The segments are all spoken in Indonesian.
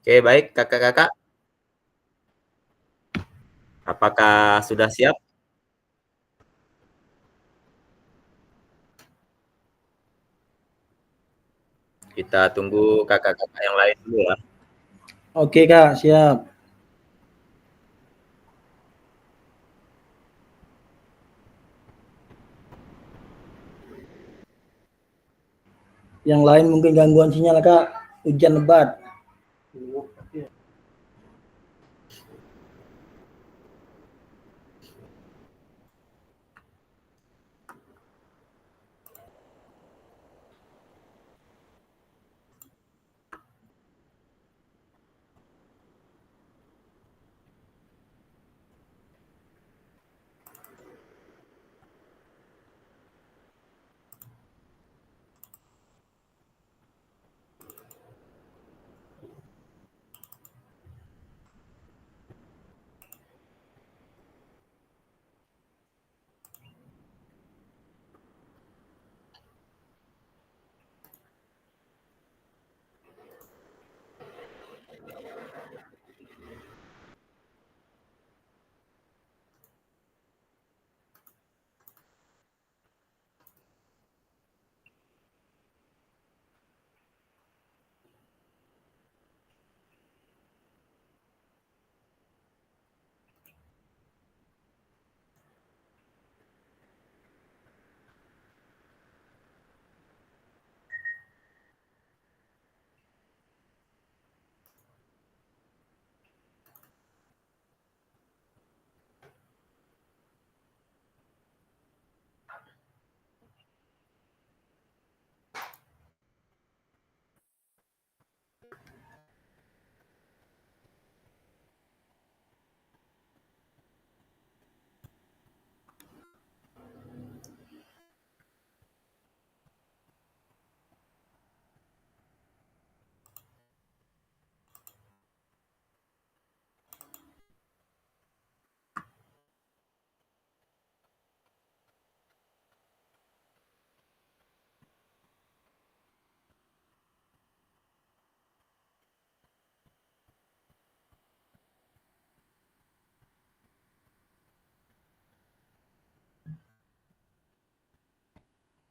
Oke, baik Kakak-kakak. Apakah sudah siap? Kita tunggu kakak-kakak yang lain dulu ya. Oke Kak, siap. Yang lain mungkin gangguan sinyal Kak, hujan lebat.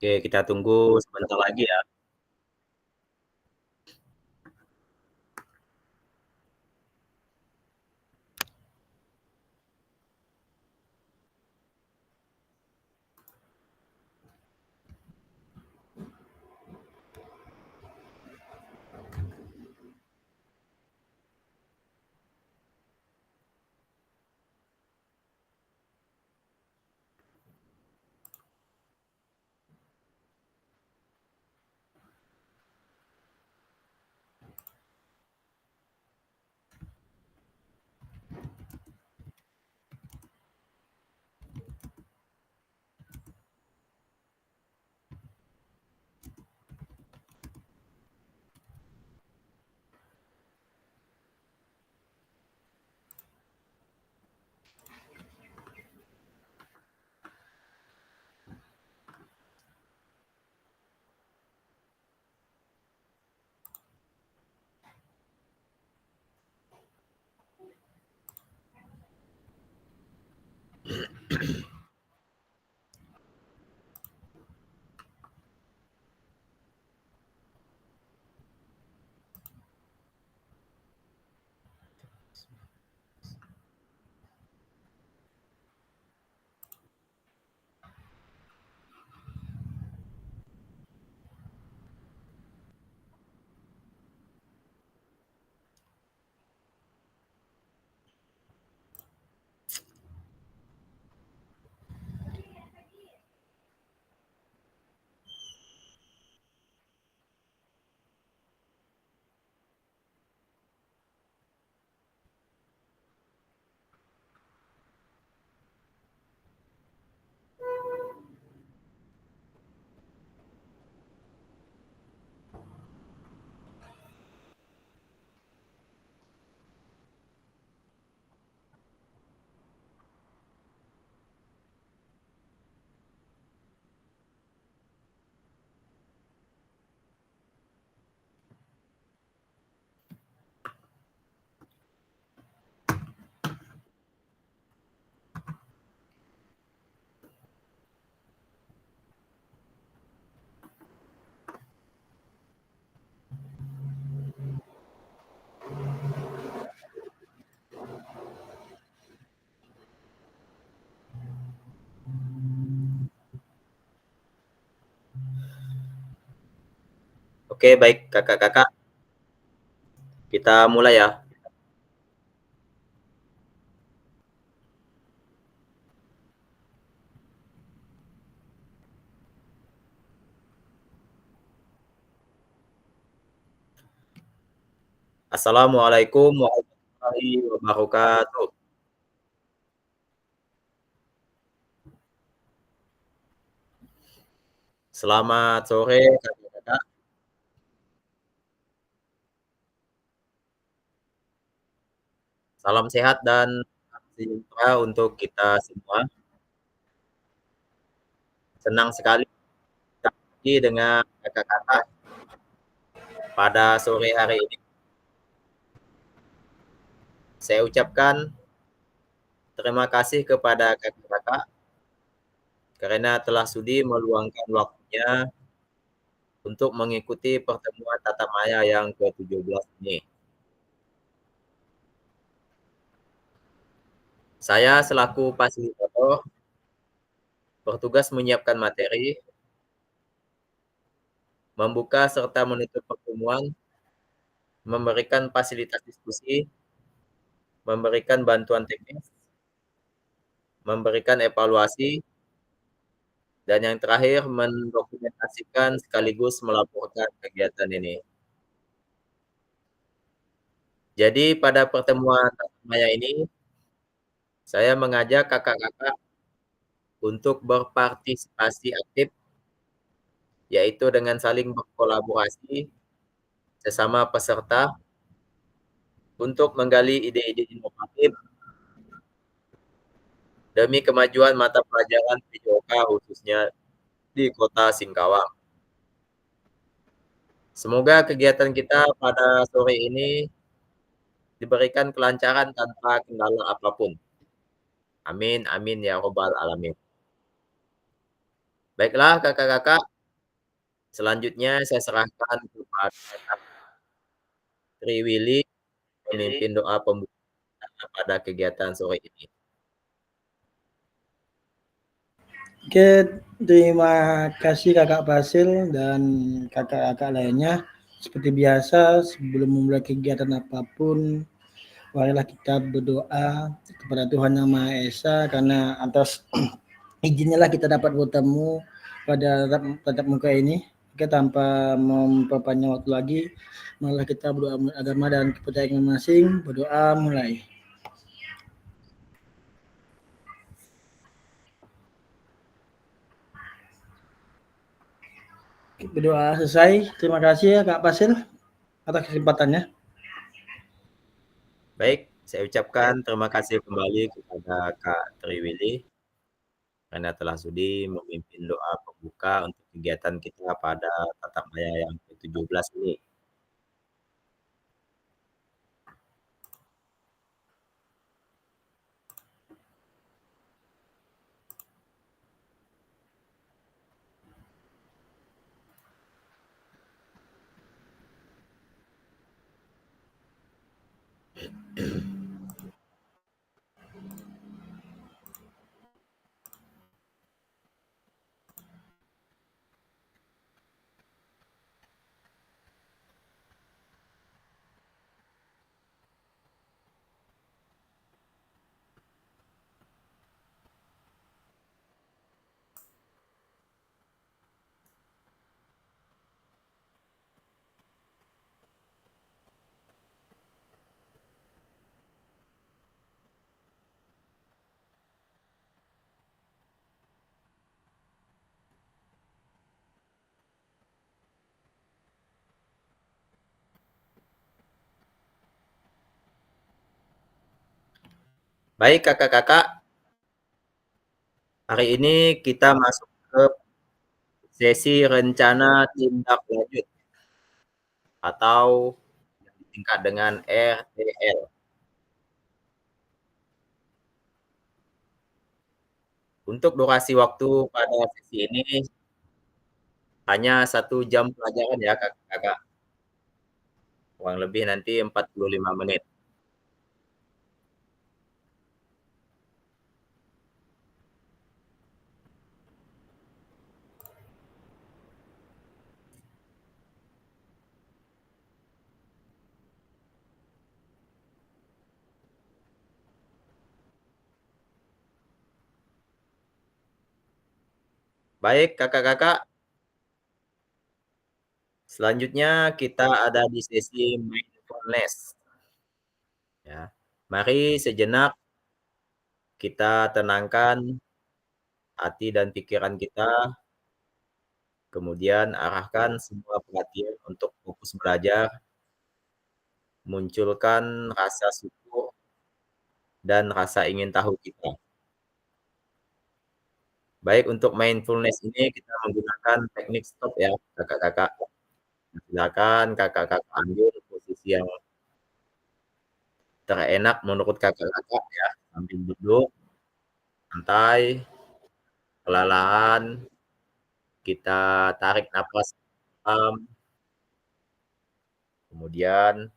Oke, kita tunggu sebentar lagi ya. Oke, baik kakak-kakak, kita mulai ya. Assalamualaikum warahmatullahi wabarakatuh. Selamat sore kakak-kakak. Salam sehat dan sejahtera untuk kita semua. Senang sekali kita lagi dengan kakak-kakak pada sore hari ini. Saya ucapkan terima kasih kepada kakak-kakak karena telah sudi meluangkan waktunya untuk mengikuti pertemuan tatap maya yang ke-17 ini. Saya selaku fasilitator bertugas menyiapkan materi, membuka serta menutup pertemuan, memberikan fasilitas diskusi, memberikan bantuan teknis, memberikan evaluasi, dan yang terakhir mendokumentasikan sekaligus melaporkan kegiatan ini. Jadi pada pertemuan tatap maya ini, saya mengajak kakak-kakak untuk berpartisipasi aktif, yaitu dengan saling berkolaborasi sesama peserta untuk menggali ide-ide inovatif demi kemajuan mata pelajaran PJOK khususnya di Kota Singkawang. Semoga kegiatan kita pada sore ini diberikan kelancaran tanpa kendala apapun. Amin, amin ya robbal alamin. Baiklah kakak-kakak, selanjutnya saya serahkan kepada Kak Triwili memimpin doa pembuka pada kegiatan sore ini. Oke, terima kasih Kakak Basil dan kakak-kakak lainnya. Seperti biasa, sebelum memulai kegiatan apapun, marilah kita berdoa kepada Tuhan Yang Maha Esa karena atas izinnya lah kita dapat bertemu pada tatap muka ini. Oke, tanpa memperpanjang waktu lagi, marilah kita berdoa agama dan kepercayaan masing-masing. Berdoa mulai. Berdoa selesai. Terima kasih ya Kak Basil atas kesempatannya. Baik, saya ucapkan terima kasih kembali kepada Kak Triwili karena telah sudi memimpin doa pembuka untuk kegiatan kita pada tatap maya yang ke-17 ini. Baik kakak-kakak, hari ini kita masuk ke sesi rencana tindak lanjut atau yang disingkat dengan RTL. Untuk durasi waktu pada sesi ini hanya 1 jam pelajaran ya kakak-kakak, kurang lebih nanti 45 menit. Baik, Kakak-kakak, selanjutnya kita ada di sesi mindfulness, ya. Mari sejenak kita tenangkan hati dan pikiran kita, kemudian arahkan semua perhatian untuk fokus belajar, munculkan rasa syukur dan rasa ingin tahu kita. Baik, untuk mindfulness ini kita menggunakan teknik stop ya, Kakak-kakak. Silakan Kakak-kakak ambil posisi yang terenak menurut Kakak-kakak ya, sambil duduk santai, perlahan kita tarik napas dalam, kemudian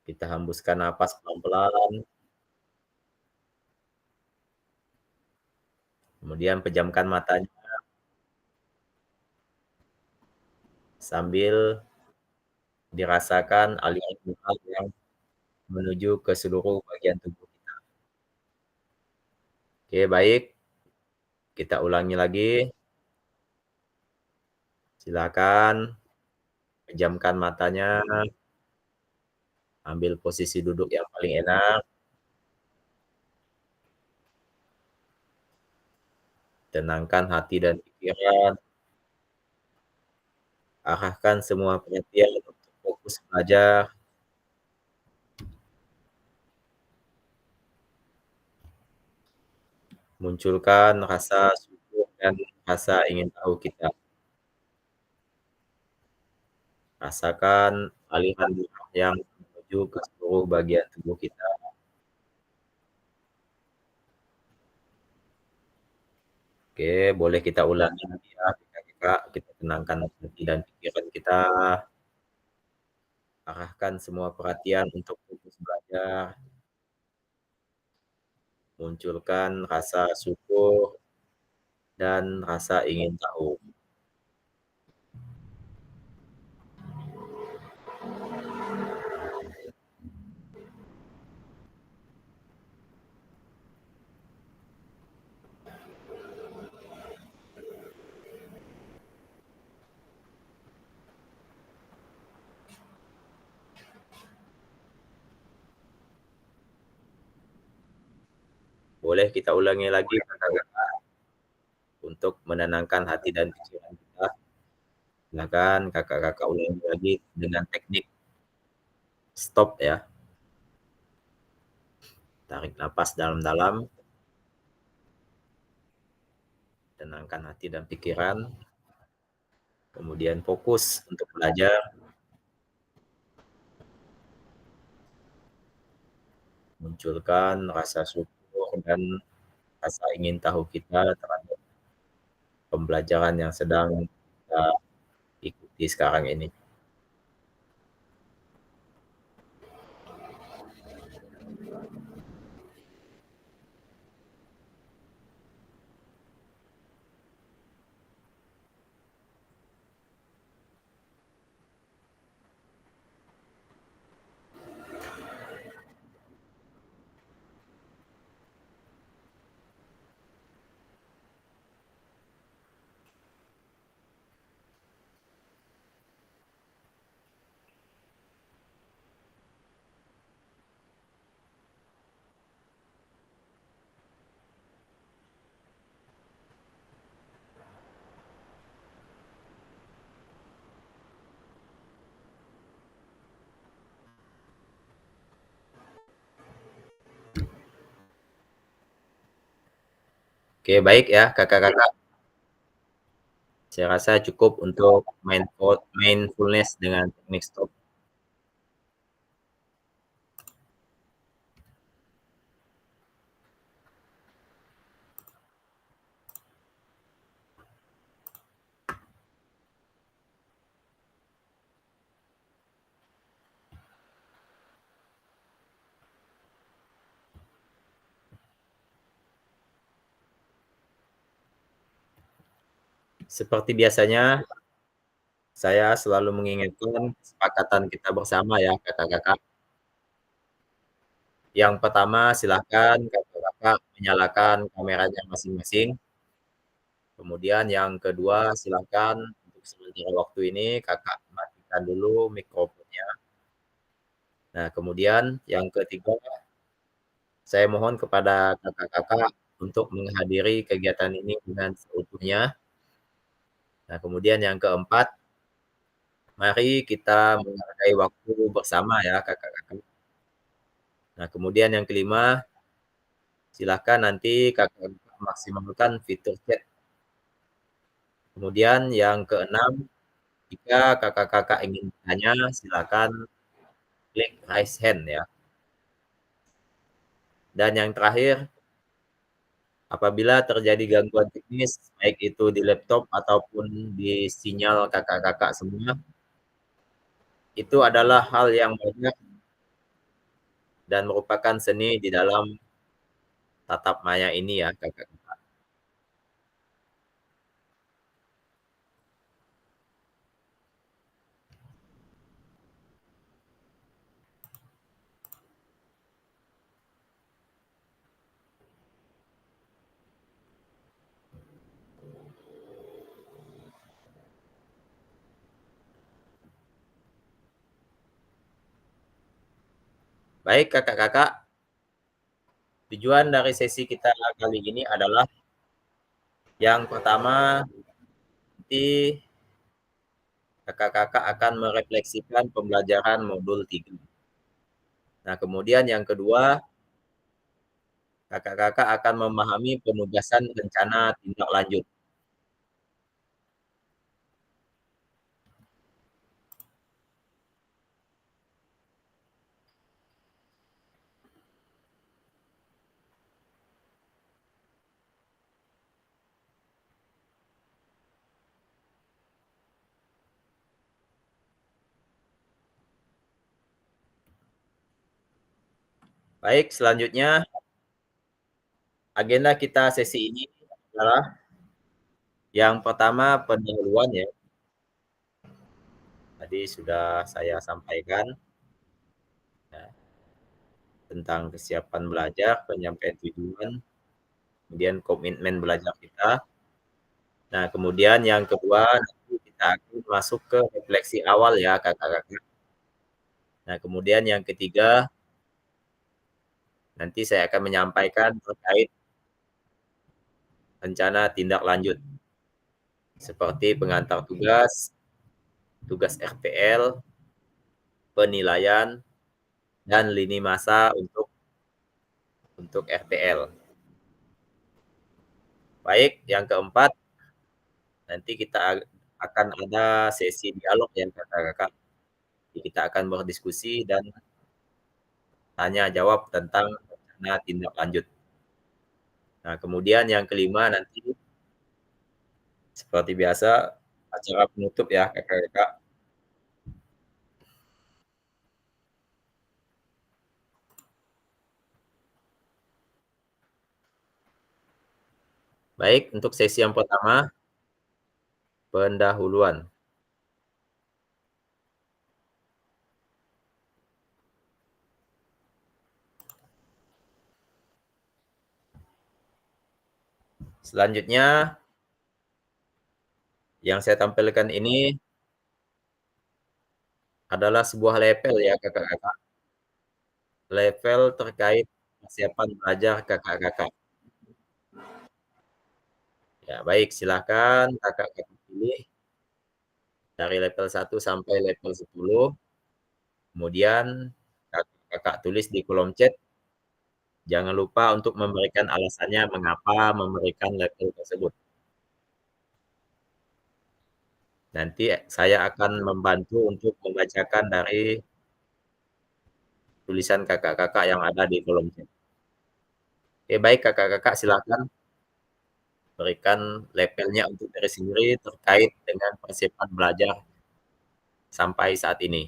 kita hembuskan napas pelan-pelan, kemudian pejamkan matanya sambil dirasakan aliran udara yang menuju ke seluruh bagian tubuh kita. Oke, baik, kita ulangi lagi. Silakan pejamkan matanya, ambil posisi duduk yang paling enak, tenangkan hati dan pikiran, arahkan semua perhatian untuk fokus belajar, munculkan rasa syukur dan rasa ingin tahu kita. Rasakan aliran darah yang menuju ke seluruh bagian tubuh kita. Oke, boleh kita ulangi lagi ya, Kak. Kita tenangkan hati dan pikiran kita, arahkan semua perhatian untuk fokus belajar, munculkan rasa syukur dan rasa ingin tahu. Boleh kita ulangi lagi, Kakak, untuk menenangkan hati dan pikiran kita. Silakan Kakak-kakak ulangi lagi dengan teknik stop ya. Tarik napas dalam-dalam, tenangkan hati dan pikiran, kemudian fokus untuk belajar, munculkan rasa syukur dan rasa ingin tahu kita terhadap pembelajaran yang sedang kita ikuti sekarang ini. Oke, baik ya Kakak-kakak. Saya rasa cukup untuk mindfulness dengan teknik stop. Seperti biasanya, saya selalu mengingatkan kesepakatan kita bersama ya Kakak-kakak. Yang pertama silahkan Kakak Kakak menyalakan kameranya masing-masing. Kemudian yang kedua, silakan untuk sementara waktu ini Kakak matikan dulu mikrofonnya. Nah, kemudian yang ketiga, saya mohon kepada kakak-kakak untuk menghadiri kegiatan ini dengan seutuhnya. Nah, kemudian yang keempat, mari kita menghargai waktu bersama ya kakak-kakak. Nah, kemudian yang kelima, silakan nanti kakak-kakak maksimalkan fitur chat. Kemudian yang keenam, jika kakak-kakak ingin bertanya, silakan klik raise hand ya. Dan yang terakhir, apabila terjadi gangguan teknis, baik itu di laptop ataupun di sinyal kakak-kakak semua, itu adalah hal yang wajar dan merupakan seni di dalam tatap maya ini ya kakak-kakak. Baik kakak-kakak, tujuan dari sesi kita kali ini adalah yang pertama, nanti kakak-kakak akan merefleksikan pembelajaran modul 3. Nah, kemudian yang kedua, kakak-kakak akan memahami penugasan rencana tindak lanjut. Baik, selanjutnya agenda kita sesi ini adalah yang pertama pendahuluan ya. Tadi sudah saya sampaikan ya, tentang kesiapan belajar, penyampaian tujuan, kemudian komitmen belajar kita. Nah, kemudian yang kedua nanti kita akan masuk ke refleksi awal ya kakak-kakak. Nah, kemudian yang ketiga nanti saya akan menyampaikan terkait rencana tindak lanjut seperti pengantar tugas, tugas RTL, penilaian, dan lini masa untuk RTL. Baik, yang keempat nanti kita akan ada sesi dialog ya kakak-kakak. Kita akan berdiskusi dan tanya jawab tentang rencana tindak lanjut. Nah, kemudian yang kelima nanti seperti biasa acara penutup ya kakak-kakak. Baik, untuk sesi yang pertama pendahuluan. Selanjutnya yang saya tampilkan ini adalah sebuah level ya kakak-kakak. Level terkait kesiapan belajar kakak-kakak. Ya, baik, silakan kakak-kakak pilih dari level 1 sampai level 10. Kemudian kakak tulis di kolom chat. Jangan lupa untuk memberikan alasannya mengapa memberikan level tersebut. Nanti saya akan membantu untuk membacakan dari tulisan kakak-kakak yang ada di kolom chat. Oke, baik kakak-kakak silakan berikan levelnya untuk diri sendiri terkait dengan persiapan belajar sampai saat ini.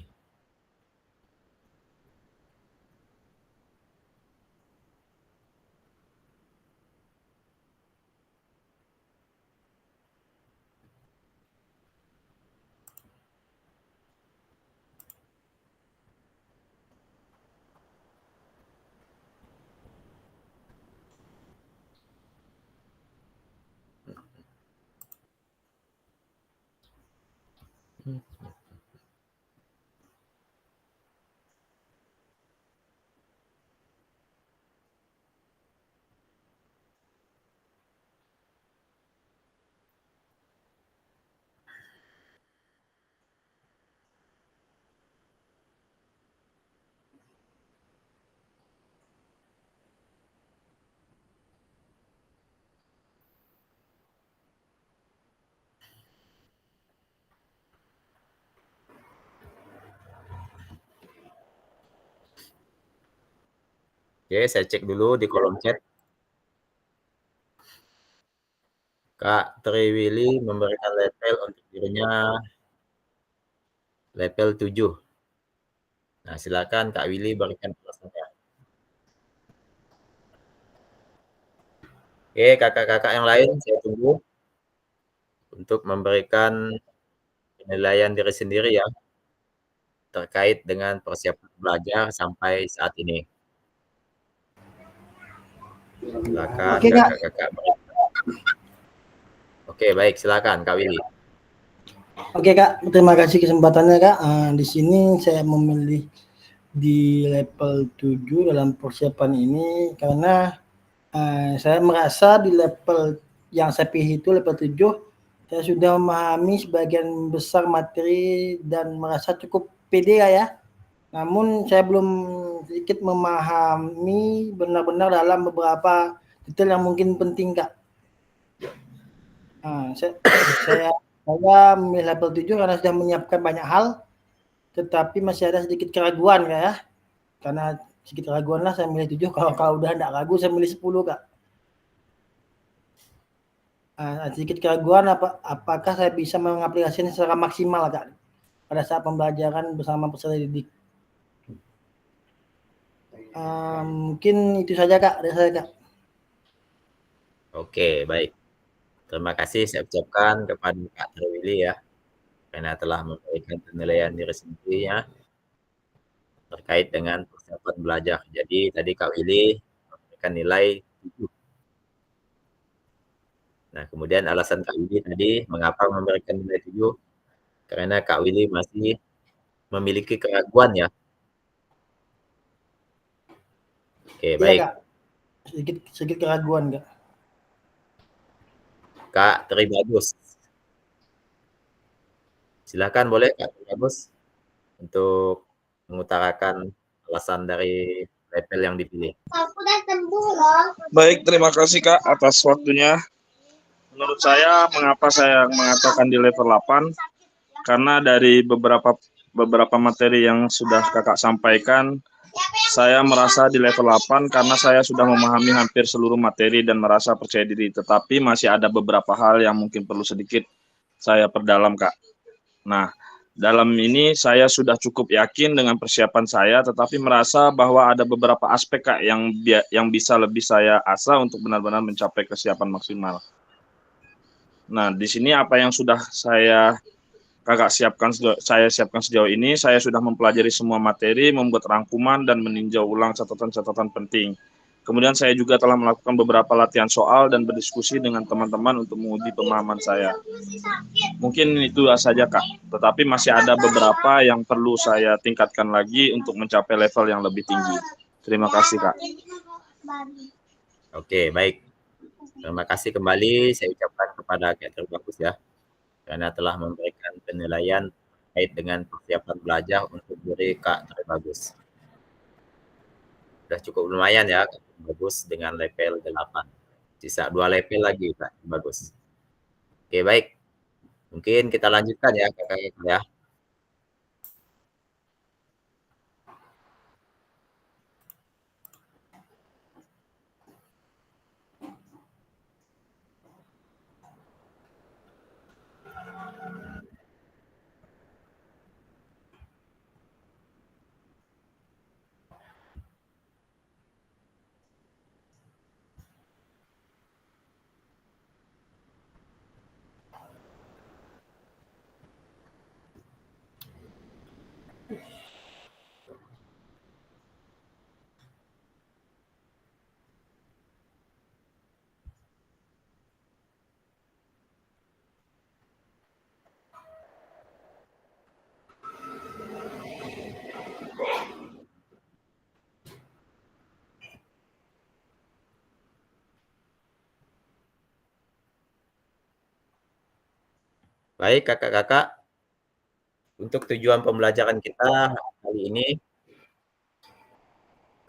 Oke, saya cek dulu di kolom chat. Kak Triwili memberikan level untuk dirinya level 7. Nah, silakan Kak Willy berikan alasannya. Oke, kakak-kakak yang lain saya tunggu untuk memberikan penilaian diri sendiri ya terkait dengan persiapan belajar sampai saat ini. Silakan Oke Kak, kakak-kakak. Oke, baik, silakan Kak Willy. oke Kak, terima kasih kesempatannya Kak. Di sini saya memilih di level 7 dalam persiapan ini karena saya merasa di level yang saya pilih itu level 7 saya sudah memahami sebagian besar materi dan merasa cukup pede ya. Namun saya belum sedikit memahami benar-benar dalam beberapa detail yang mungkin penting Kak. Saya memilih level 7 karena sudah menyiapkan banyak hal, tetapi masih ada sedikit keraguan Kak ya. Karena sedikit keraguan lah saya milih 7, kalau udah tidak ragu saya milih 10 Kak. Sedikit keraguan apakah saya bisa mengaplikasikan secara maksimal Kak pada saat pembelajaran bersama peserta didik. Mungkin itu saja Kak dari saya Kak. Oke, baik. Terima kasih saya ucapkan kepada Kak Triwili ya karena telah memberikan penilaian diri sendirinya terkait dengan persiapan belajar. Jadi tadi Kak Willy memberikan nilai 7. Nah, kemudian alasan Kak Willy tadi mengapa memberikan nilai 7? Karena Kak Willy masih memiliki keraguan ya. Oke, Iya baik. Kak, sedikit keraguan Kak. Kak Tribagus. Silakan boleh Kak Tribagus untuk mengutarakan alasan dari level yang dipilih. Baik, terima kasih Kak atas waktunya. Menurut saya, mengapa saya mengatakan di level 8? Karena dari beberapa materi yang sudah Kakak sampaikan, saya merasa di level 8 karena saya sudah memahami hampir seluruh materi dan merasa percaya diri. Tetapi masih ada beberapa hal yang mungkin perlu sedikit saya perdalam, Kak. Nah, dalam ini saya sudah cukup yakin dengan persiapan saya, tetapi merasa bahwa ada beberapa aspek Kak yang bisa lebih saya asah untuk benar-benar mencapai kesiapan maksimal. Nah, di sini apa yang sudah saya siapkan sejauh ini, saya sudah mempelajari semua materi, membuat rangkuman dan meninjau ulang catatan-catatan penting. Kemudian saya juga telah melakukan beberapa latihan soal dan berdiskusi dengan teman-teman untuk menguji pemahaman saya. Mungkin itu saja Kak, tetapi masih ada beberapa yang perlu saya tingkatkan lagi untuk mencapai level yang lebih tinggi. Terima kasih Kak. Oke, baik. Terima kasih kembali saya ucapkan kepada Kak Tribagus ya, karena telah memberikan penilaian terkait dengan persiapan belajar untuk diri Kak Tribagus. Sudah cukup lumayan ya Kak Tribagus dengan level 8. Sisa 2 level lagi Kak Tribagus. Oke, baik. Mungkin kita lanjutkan ya Kakak-kakak ya. Baik Kakak-kakak, untuk tujuan pembelajaran kita kali ini,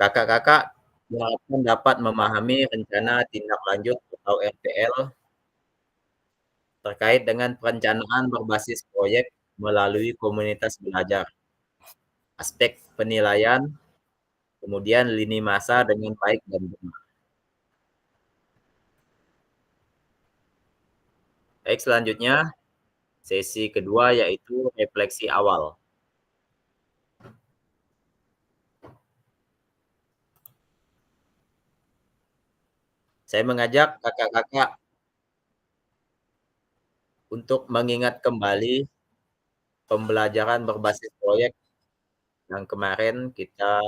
Kakak-kakak diharapkan dapat memahami rencana tindak lanjut atau RTL terkait dengan perencanaan berbasis proyek melalui komunitas belajar, aspek penilaian, kemudian lini masa dengan baik dan benar. Baik, selanjutnya sesi kedua yaitu refleksi awal. Saya mengajak kakak-kakak untuk mengingat kembali pembelajaran berbasis proyek yang kemarin kita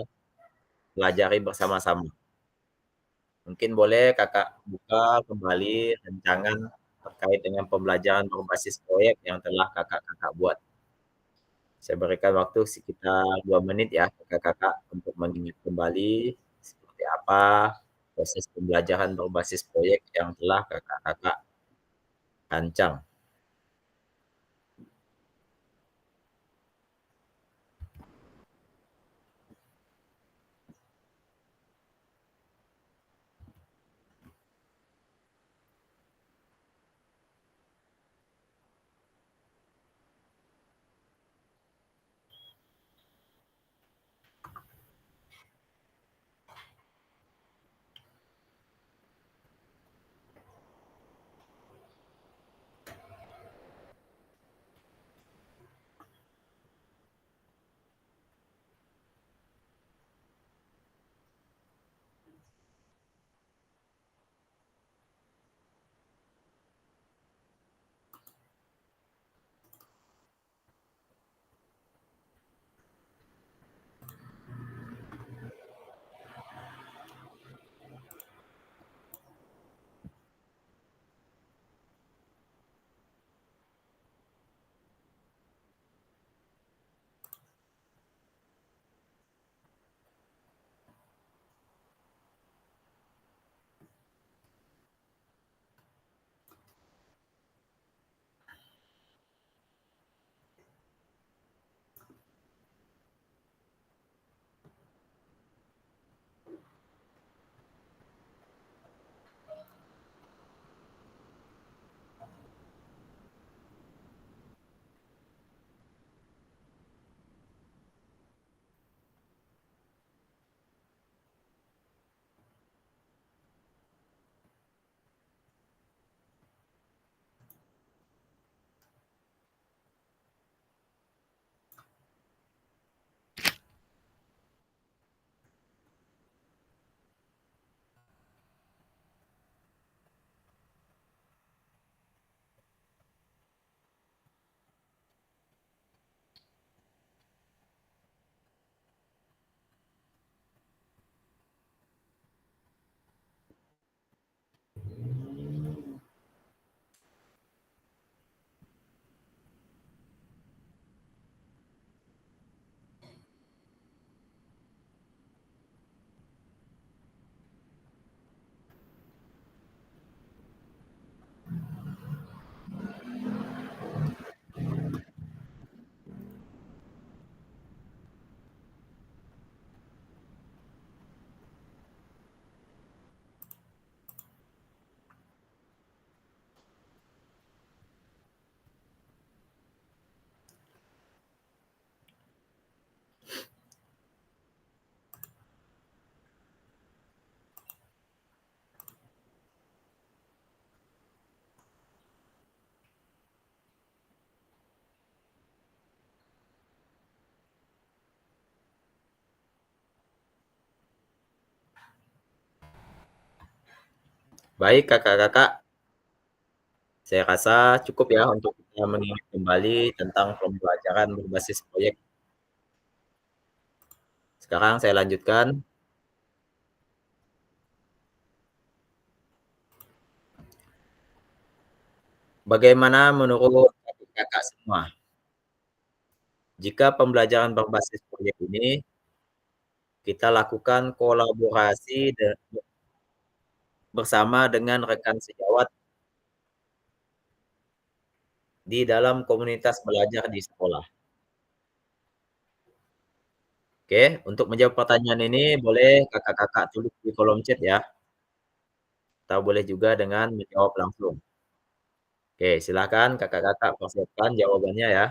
pelajari bersama-sama. Mungkin boleh kakak buka kembali rancangan terkait dengan pembelajaran berbasis proyek yang telah kakak-kakak buat. Saya berikan waktu sekitar 2 menit ya kakak-kakak untuk mengingat kembali seperti apa proses pembelajaran berbasis proyek yang telah kakak-kakak rancang. Baik kakak-kakak, saya rasa cukup ya untuk kita mengingat kembali tentang pembelajaran berbasis proyek. Sekarang saya lanjutkan. Bagaimana menurut kakak semua? Jika pembelajaran berbasis proyek ini kita lakukan kolaborasi bersama dengan rekan sejawat di dalam komunitas belajar di sekolah? Oke, untuk menjawab pertanyaan ini boleh Kakak-kakak tulis di kolom chat ya, atau boleh juga dengan menjawab langsung. Oke, silakan Kakak-kakak persiapkan jawabannya ya.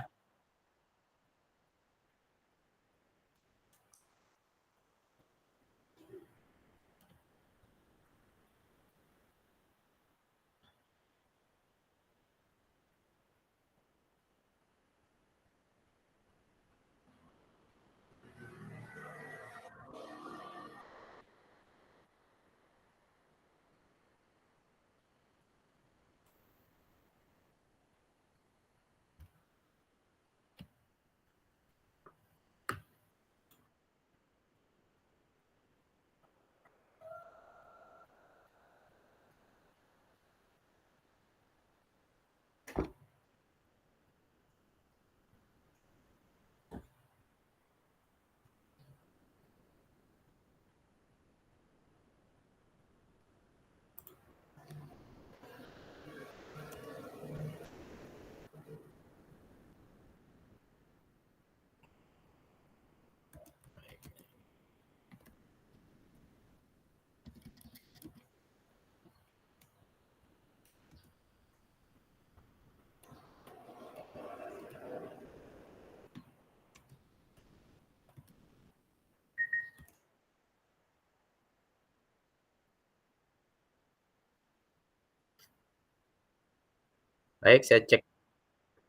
Baik, saya cek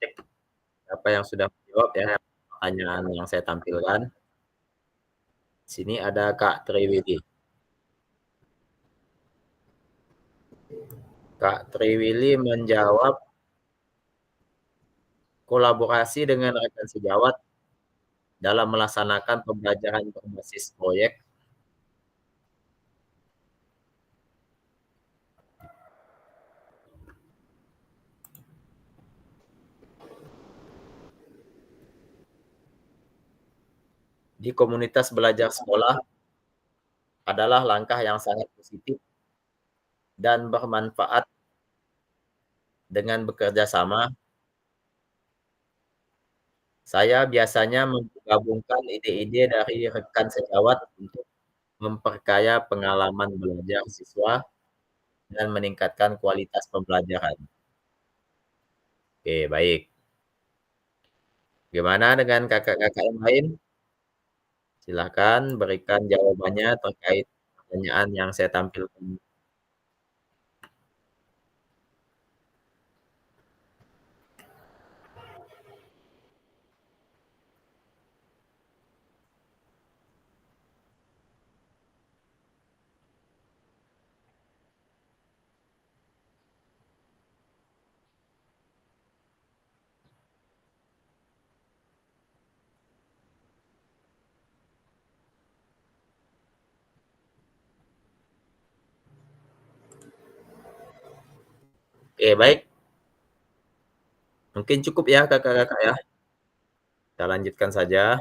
cek siapa yang sudah menjawab ya pertanyaan yang saya tampilkan. Sini ada Kak Triwidi. Kak Triwili menjawab kolaborasi dengan rekan sejawat dalam melaksanakan pembelajaran berbasis proyek di komunitas belajar sekolah adalah langkah yang sangat positif dan bermanfaat. Dengan bekerja sama, saya biasanya menggabungkan ide-ide dari rekan sejawat untuk memperkaya pengalaman belajar siswa dan meningkatkan kualitas pembelajaran. Oke, baik. Gimana dengan kakak-kakak yang lain? Silahkan berikan jawabannya terkait pertanyaan yang saya tampilkan. Oke, baik. Mungkin cukup ya kakak-kakak ya. Kita lanjutkan saja.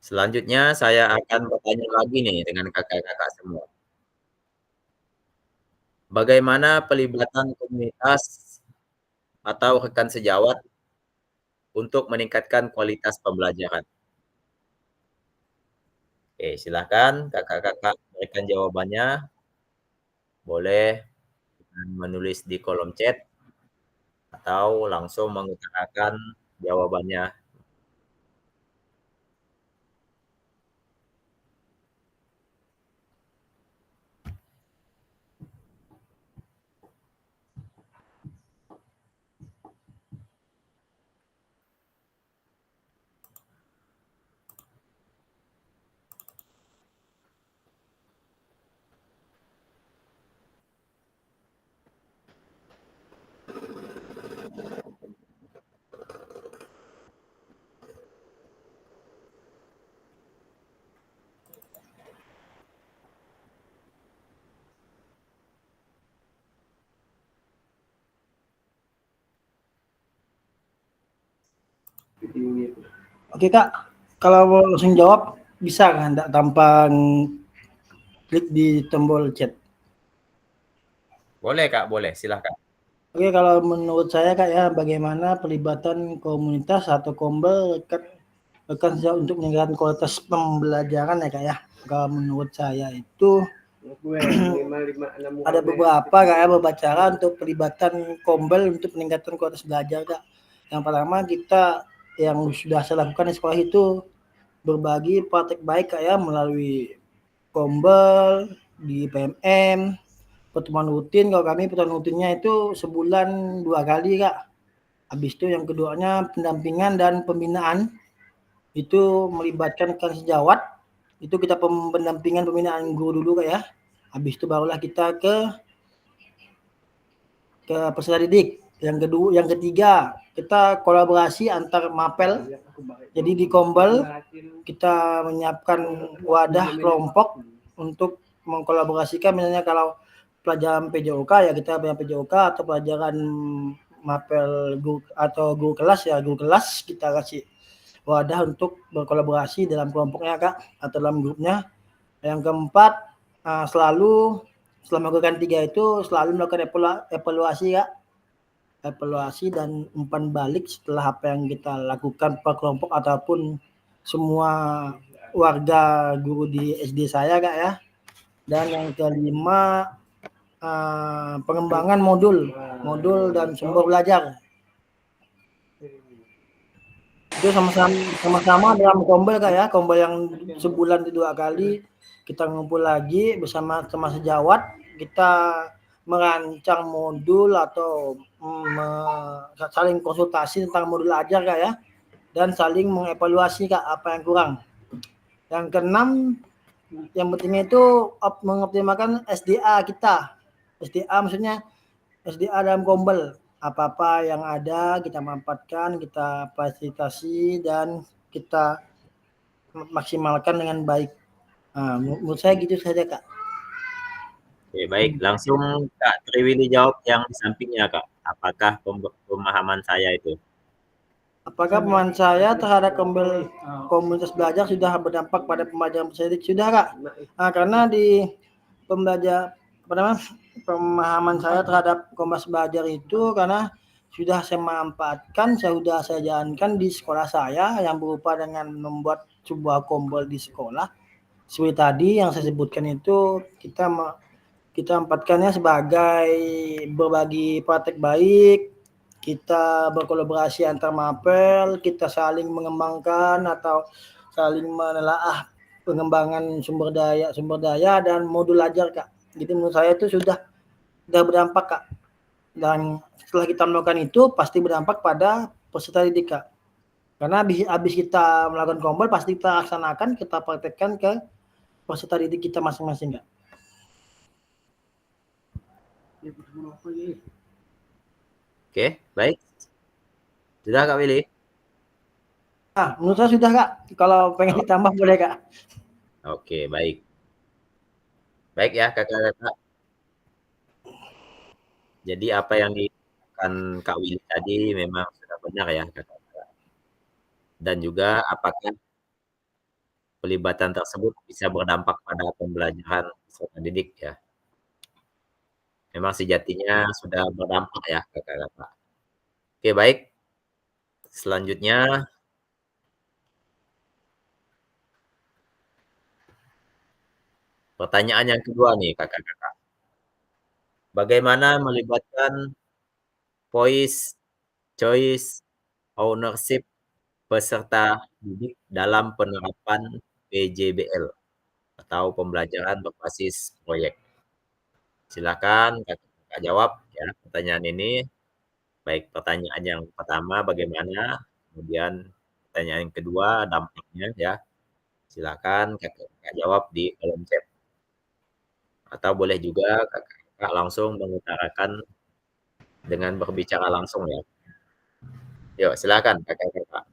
Selanjutnya saya akan bertanya lagi nih dengan kakak-kakak semua. Bagaimana pelibatan komunitas atau rekan sejawat untuk meningkatkan kualitas pembelajaran? Oke, silahkan kakak-kakak berikan jawabannya. Boleh dengan menulis di kolom chat atau langsung mengutarakan jawabannya. Oke Kak, kalau mau langsung jawab bisa kan enggak tanpa klik di tombol chat? Boleh Kak, boleh, silahkan. Oke, kalau menurut saya Kak ya, bagaimana pelibatan komunitas atau kombel rekan sejauh untuk meningkatkan kualitas pembelajaran ya Kak ya. Kalau menurut saya itu ada beberapa Kak ya, beberapa cara untuk pelibatan kombel untuk meningkatkan kualitas belajar Kak. Yang pertama kita yang sudah saya lakukan di sekolah itu berbagi praktek baik Kak ya melalui kombel, di PMM, pertemuan rutin. Kalau kami pertemuan rutinnya itu sebulan 2 kali Kak. Habis itu yang keduanya pendampingan dan pembinaan itu melibatkan rekan sejawat. Itu kita pendampingan pembinaan guru dulu Kak ya. Habis itu barulah kita ke peserta didik. Yang ketiga, kita kolaborasi antar mapel. Jadi di Kombel kita menyiapkan wadah kelompok untuk mengkolaborasikan misalnya kalau pelajaran PJOK ya kita punya PJOK atau pelajaran mapel guru atau guru kelas ya guru kelas kita kasih wadah untuk berkolaborasi dalam kelompoknya Kak atau dalam grupnya. Yang keempat selalu selama melakukan 3 itu selalu melakukan evaluasi Kak. Evaluasi dan umpan balik setelah apa yang kita lakukan per kelompok ataupun semua warga guru di SD saya Kak ya. Dan yang kelima pengembangan modul dan sumber belajar. Itu sama-sama dalam kombel Kak ya, kombel yang sebulan 2 kali kita ngumpul lagi bersama teman sejawat, kita merancang modul atau saling konsultasi tentang modul ajar Kak ya, dan saling mengevaluasi Kak apa yang kurang. Yang keenam, yang pentingnya itu mengoptimalkan SDA kita. SDA maksudnya SDA dalam kombel. Apa-apa yang ada kita manfaatkan, kita fasilitasi dan kita maksimalkan dengan baik. Nah, menurut saya gitu saja Kak. Oke, baik. Langsung Kak Triwili jawab yang di sampingnya Kak. Apakah pemahaman saya itu? Apakah pemahaman saya terhadap komunitas belajar sudah berdampak pada pembelajaran peserta didik? Sudah Kak. Nah, karena di pemahaman saya terhadap komunitas belajar itu karena sudah saya manfaatkan, sudah saya jalankan di sekolah saya yang berupa dengan membuat sebuah kombel di sekolah. Seperti tadi yang saya sebutkan itu kita empatkannya sebagai berbagi praktek baik, kita berkolaborasi antar mapel, kita saling mengembangkan atau saling menelaah pengembangan sumber daya dan modul ajar Kak. Jadi menurut saya itu sudah berdampak Kak. Dan setelah kita melakukan itu pasti berdampak pada peserta didik Kak. Karena habis kita melakukan kombel pasti kita laksanakan, kita praktekkan ke peserta didik kita masing-masing Kak. Oke, baik. Sudah Kak Willy? Menurut saya sudah Kak. Kalau pengen ditambah boleh Kak. Oke, baik. Baik ya Kakak-kakak. Jadi apa yang dikatakan Kak Willy tadi memang sudah benar ya Kakak-kakak. Dan juga apakah pelibatan tersebut bisa berdampak pada pembelajaran peserta didik ya. Memang sejatinya sudah berdampak ya Kakak-kakak. Oke, baik. Selanjutnya pertanyaan yang kedua nih Kakak-kakak. Bagaimana melibatkan voice, choice, ownership peserta didik dalam penerapan PJBL atau pembelajaran berbasis proyek? Silakan Kakak jawab ya pertanyaan ini. Baik pertanyaan yang pertama bagaimana, kemudian pertanyaan yang kedua dampaknya ya. Silakan Kakak jawab di kolom chat. Atau boleh juga Kakak langsung mengutarakan dengan berbicara langsung ya. Yuk silakan Kakak.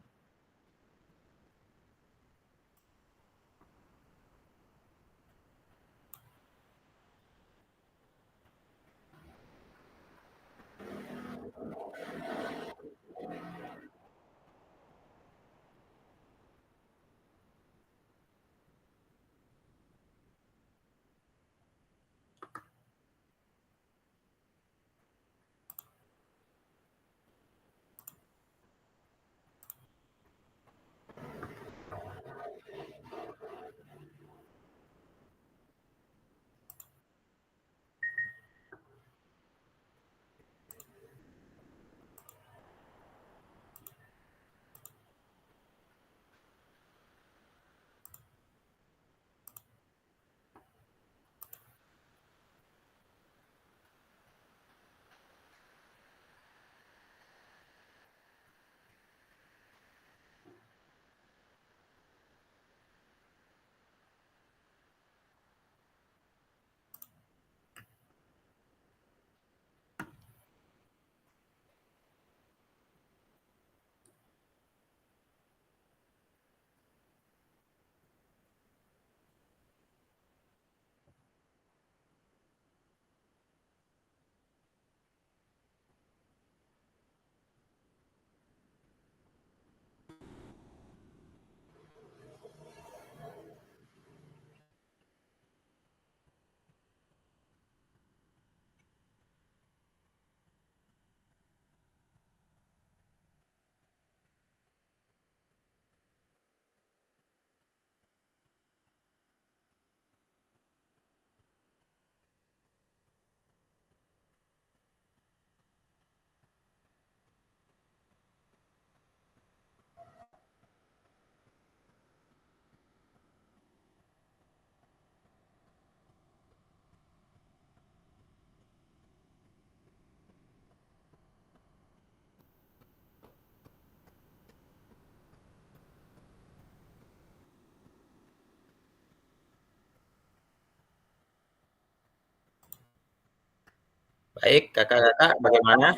Baik, Kakak-kakak bagaimana?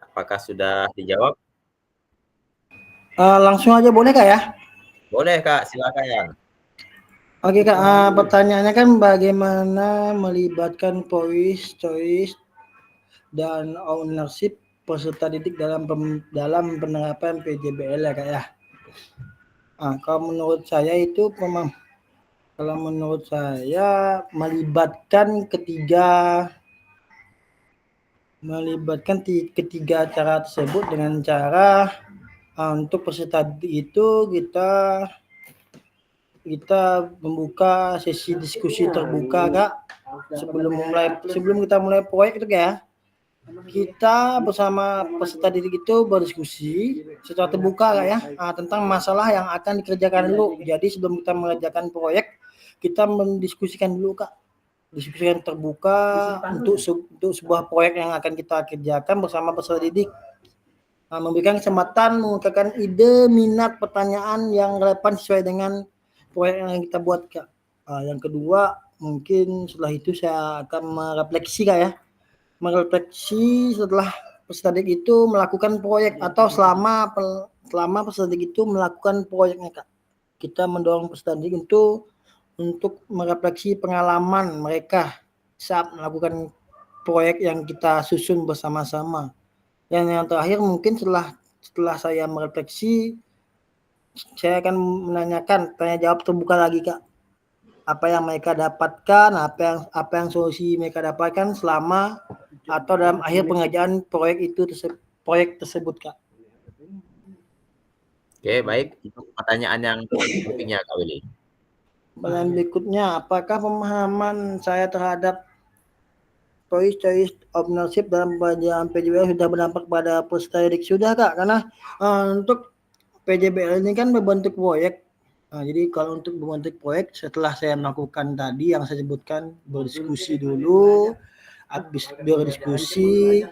Apakah sudah dijawab? Langsung aja boleh Kak ya? Boleh Kak, silakan. Oke Kak, pertanyaannya kan bagaimana melibatkan voice, choice, dan ownership peserta didik dalam penerapan PJBL ya Kak ya? Kalau menurut saya itu kalau menurut saya melibatkan ketiga cara tersebut dengan cara untuk peserta didik itu kita membuka sesi diskusi terbuka Kak sebelum kita mulai proyek itu Kak ya. Kita bersama peserta didik itu berdiskusi secara terbuka Kak ya tentang masalah yang akan dikerjakan dulu. Jadi sebelum kita mengerjakan proyek, kita mendiskusikan dulu Kak. Diskusikan terbuka untuk sebuah proyek yang akan kita kerjakan bersama peserta didik. Memberikan kesempatan mengungkapkan ide, minat, pertanyaan yang relevan sesuai dengan proyek yang kita buat Kak. Yang kedua, mungkin setelah itu saya akan merefleksi Kak ya. Merefleksi setelah peserta didik itu melakukan proyek atau selama peserta didik itu melakukan proyeknya Kak. Kita mendorong peserta didik itu untuk merefleksi pengalaman mereka saat melakukan proyek yang kita susun bersama-sama. Yang terakhir mungkin setelah saya merefleksi, saya akan menanyakan tanya jawab terbuka lagi Kak. Apa yang mereka dapatkan, apa yang solusi mereka dapatkan selama atau dalam akhir pengerjaan proyek tersebut Kak. Oke, baik. Untuk pertanyaan yang berikutnya Kak Willy. Pertanyaan berikutnya, apakah pemahaman saya terhadap choice ownership dalam pembelajaran PJBL sudah berdampak pada peserta didik? Sudah Kak, karena untuk PJBL ini kan berbentuk proyek. Jadi kalau untuk berbentuk proyek setelah saya melakukan tadi yang saya sebutkan berdiskusi dulu, habis berdiskusi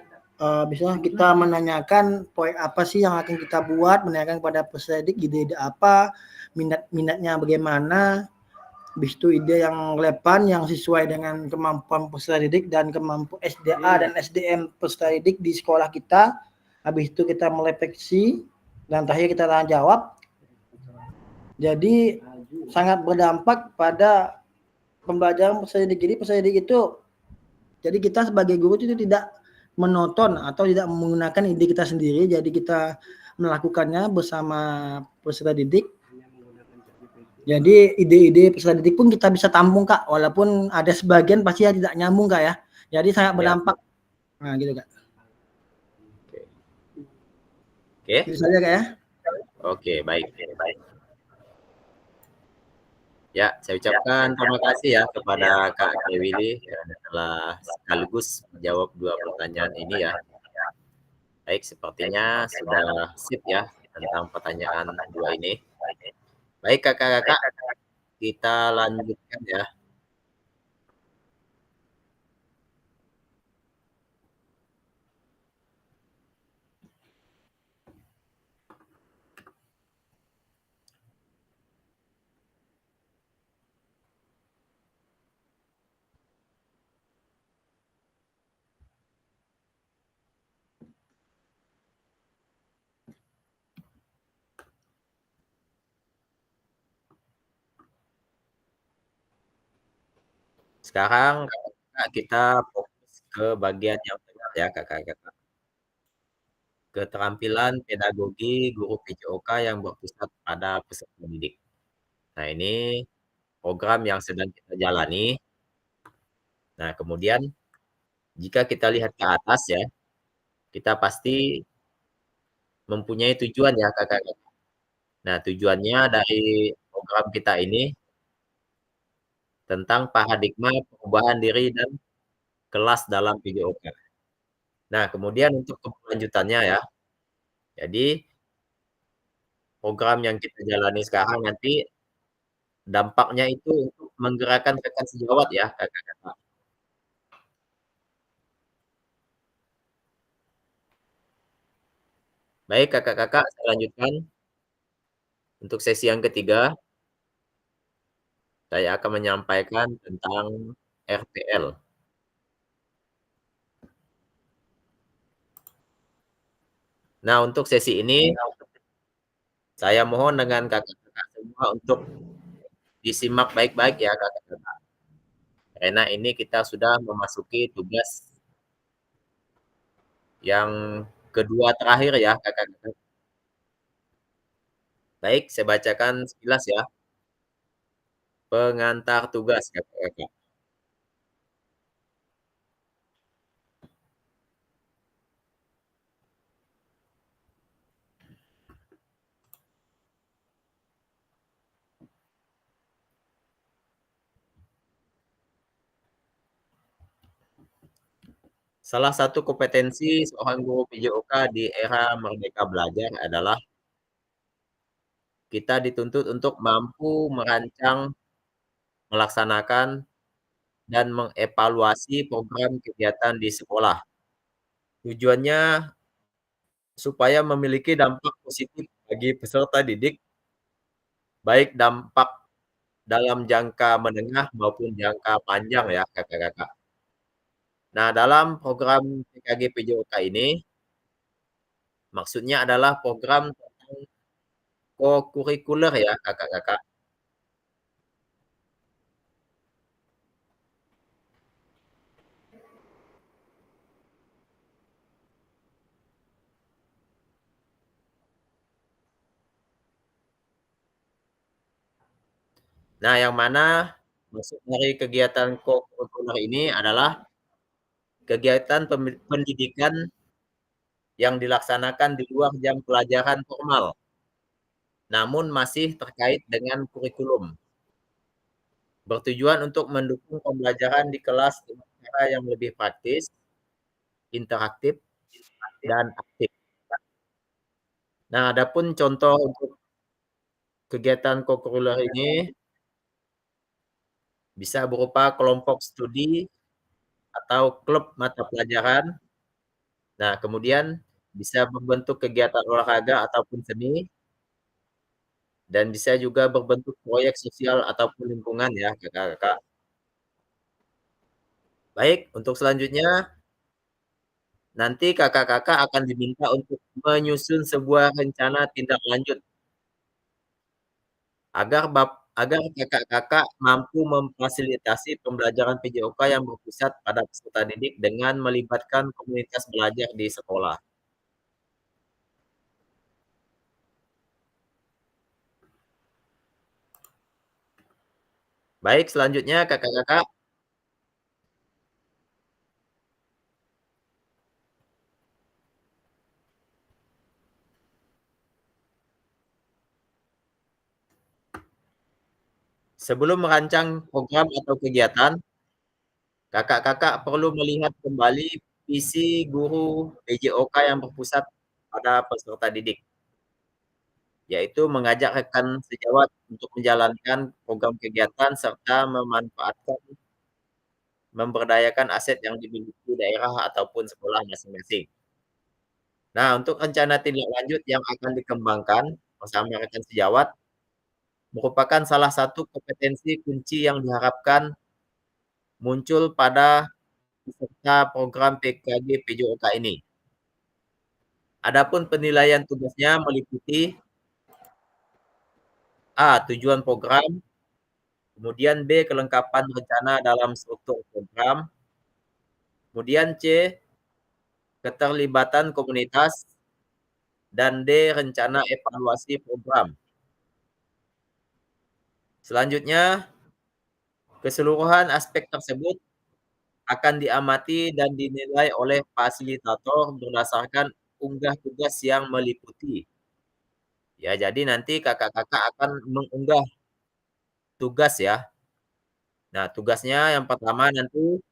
bisa kita menanyakan proyek apa sih yang akan kita buat, menanyakan kepada peserta didik ide-ide apa, minatnya bagaimana, habis itu ide yang relevan yang sesuai dengan kemampuan peserta didik dan kemampuan SDA dan SDM peserta didik di sekolah kita. Habis itu kita merefleksi dan terakhir kita tanya jawab. Jadi sangat berdampak pada pembelajaran peserta didik. Jadi peserta didik itu, jadi kita sebagai guru itu tidak menonton atau tidak menggunakan ide kita sendiri. Jadi kita melakukannya bersama peserta didik. Jadi ide-ide peserta didik pun kita bisa tampung Kak, walaupun ada sebagian pasti tidak nyambung Kak ya. Jadi sangat berdampak. Nah gitu Kak. Oke. Itu saja Kak ya. Oke, baik. Ya, saya ucapkan terima kasih ya kepada Kak Willy yang telah sekaligus menjawab 2 pertanyaan ini ya. Baik, sepertinya sudah sip ya tentang pertanyaan 2 ini. Baik Kakak-kakak, kita lanjutkan ya. Sekarang Kakak kita fokus ke bagian yang tengah ya Kakak-kakak. Keterampilan pedagogi guru PJOK yang berpusat pada peserta didik. Nah, ini program yang sedang kita jalani. Nah, kemudian jika kita lihat ke atas ya, kita pasti mempunyai tujuan ya Kakak-kakak. Nah, tujuannya dari program kita ini tentang paradigma perubahan diri dan kelas dalam PJOK. Nah, kemudian untuk keberlanjutannya ya, jadi program yang kita jalani sekarang nanti dampaknya itu untuk menggerakkan rekan sejawat ya, Kakak-kakak. Baik, Kakak-kakak, saya lanjutkan. Untuk sesi yang ketiga, saya akan menyampaikan tentang RPL. Nah, untuk sesi ini, saya mohon dengan kakak-kakak semua untuk disimak baik-baik ya kakak-kakak. Karena ini kita sudah memasuki tugas yang kedua terakhir ya kakak-kakak. Baik, saya bacakan sekilas ya. Pengantar tugas kakak-kakak. Salah satu kompetensi seorang guru PJOK di era Merdeka Belajar adalah kita dituntut untuk mampu merancang, melaksanakan, dan mengevaluasi program kegiatan di sekolah. Tujuannya supaya memiliki dampak positif bagi peserta didik, baik dampak dalam jangka menengah maupun jangka panjang ya kakak-kakak. Nah, dalam program PKG PJOK ini, maksudnya adalah program tentang co-curricular ya kakak-kakak. Nah, yang mana maksud dari kegiatan co-curricular ini adalah kegiatan pendidikan yang dilaksanakan di luar jam pelajaran formal, namun masih terkait dengan kurikulum. Bertujuan untuk mendukung pembelajaran di kelas dengan cara yang lebih praktis, interaktif, dan aktif. Nah, adapun contoh untuk kegiatan co-curricular ini bisa berupa kelompok studi atau klub mata pelajaran. Nah, kemudian bisa berbentuk kegiatan olahraga ataupun seni, dan bisa juga berbentuk proyek sosial ataupun lingkungan ya kakak-kakak. Baik, untuk selanjutnya nanti kakak-kakak akan diminta untuk menyusun sebuah rencana tindak lanjut agar kakak-kakak mampu memfasilitasi pembelajaran PJOK yang berpusat pada peserta didik dengan melibatkan komunitas belajar di sekolah. Baik, selanjutnya kakak-kakak, sebelum merancang program atau kegiatan, kakak-kakak perlu melihat kembali visi guru PJOK yang berpusat pada peserta didik, yaitu mengajak rekan sejawat untuk menjalankan program kegiatan serta memberdayakan aset yang dimiliki daerah ataupun sekolah masing-masing. Nah, untuk rencana tindak lanjut yang akan dikembangkan bersama rekan sejawat merupakan salah satu kompetensi kunci yang diharapkan muncul pada peserta program PKG PJOK ini. Adapun penilaian tugasnya meliputi A. Tujuan program, kemudian B. Kelengkapan rencana dalam struktur program, kemudian C. Keterlibatan komunitas, dan D. Rencana evaluasi program. Selanjutnya, keseluruhan aspek tersebut akan diamati dan dinilai oleh fasilitator berdasarkan unggah tugas yang meliputi. Ya, jadi nanti kakak-kakak akan mengunggah tugas ya. Nah, tugasnya yang pertama nanti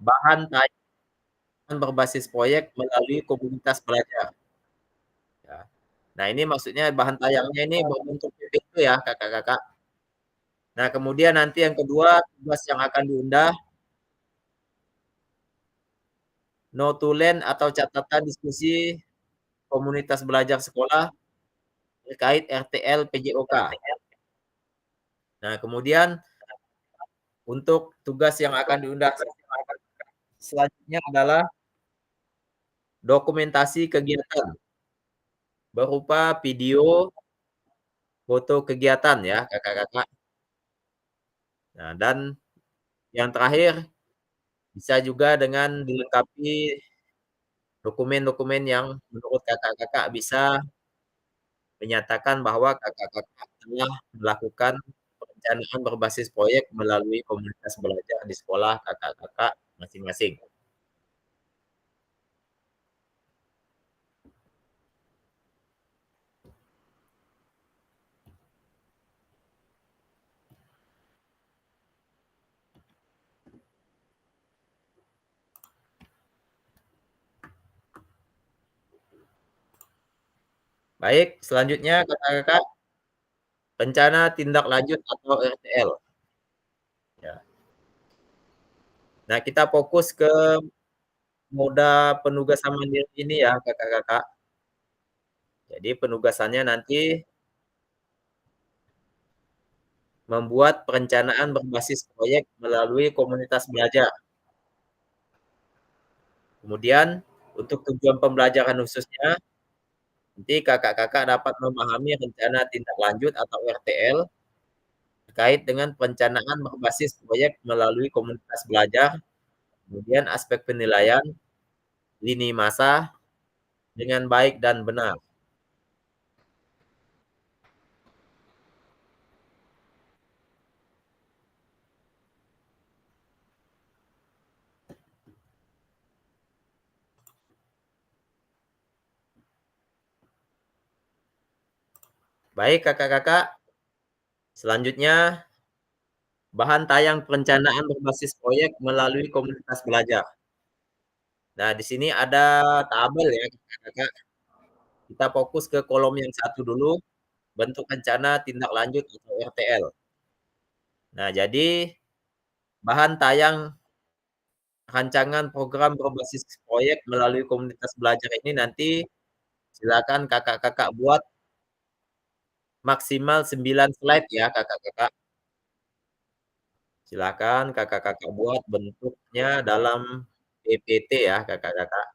bahan tayangan berbasis proyek melalui komunitas belajar. Ya. Nah, ini maksudnya bahan tayangnya ini berbentuk PPT ya, kakak-kakak. Nah, kemudian nanti yang kedua, tugas yang akan diunggah notulen atau catatan diskusi komunitas belajar sekolah terkait RTL PJOK. Nah, kemudian untuk tugas yang akan diunggah selanjutnya adalah dokumentasi kegiatan berupa video, foto kegiatan ya, Kakak-kakak. Nah, dan yang terakhir bisa juga dengan dilengkapi dokumen-dokumen yang menurut Kakak-kakak bisa menyatakan bahwa Kakak-kakak telah melakukan perencanaan berbasis proyek melalui komunitas belajar di sekolah Kakak-kakak masing-masing. Baik, selanjutnya Kakak-kakak, rencana tindak lanjut atau RTL. Ya. Nah, kita fokus ke moda penugasan mandiri ini ya, Kakak-kakak. Jadi penugasannya nanti membuat perencanaan berbasis proyek melalui komunitas belajar. Kemudian, untuk tujuan pembelajaran khususnya, nanti Kakak-kakak dapat memahami rencana tindak lanjut atau RTL terkait dengan perencanaan berbasis proyek melalui komunitas belajar, kemudian aspek penilaian, lini masa dengan baik dan benar. Baik Kakak-kakak, selanjutnya bahan tayang perencanaan berbasis proyek melalui komunitas belajar. Nah, di sini ada tabel ya Kakak-kakak. Kita fokus ke kolom yang satu dulu, bentuk rencana tindak lanjut atau RTL. Nah, jadi bahan tayang rancangan program berbasis proyek melalui komunitas belajar ini nanti silakan Kakak-kakak buat maksimal 9 slide ya Kakak-kakak. Silakan Kakak-kakak buat bentuknya dalam PPT ya Kakak-kakak.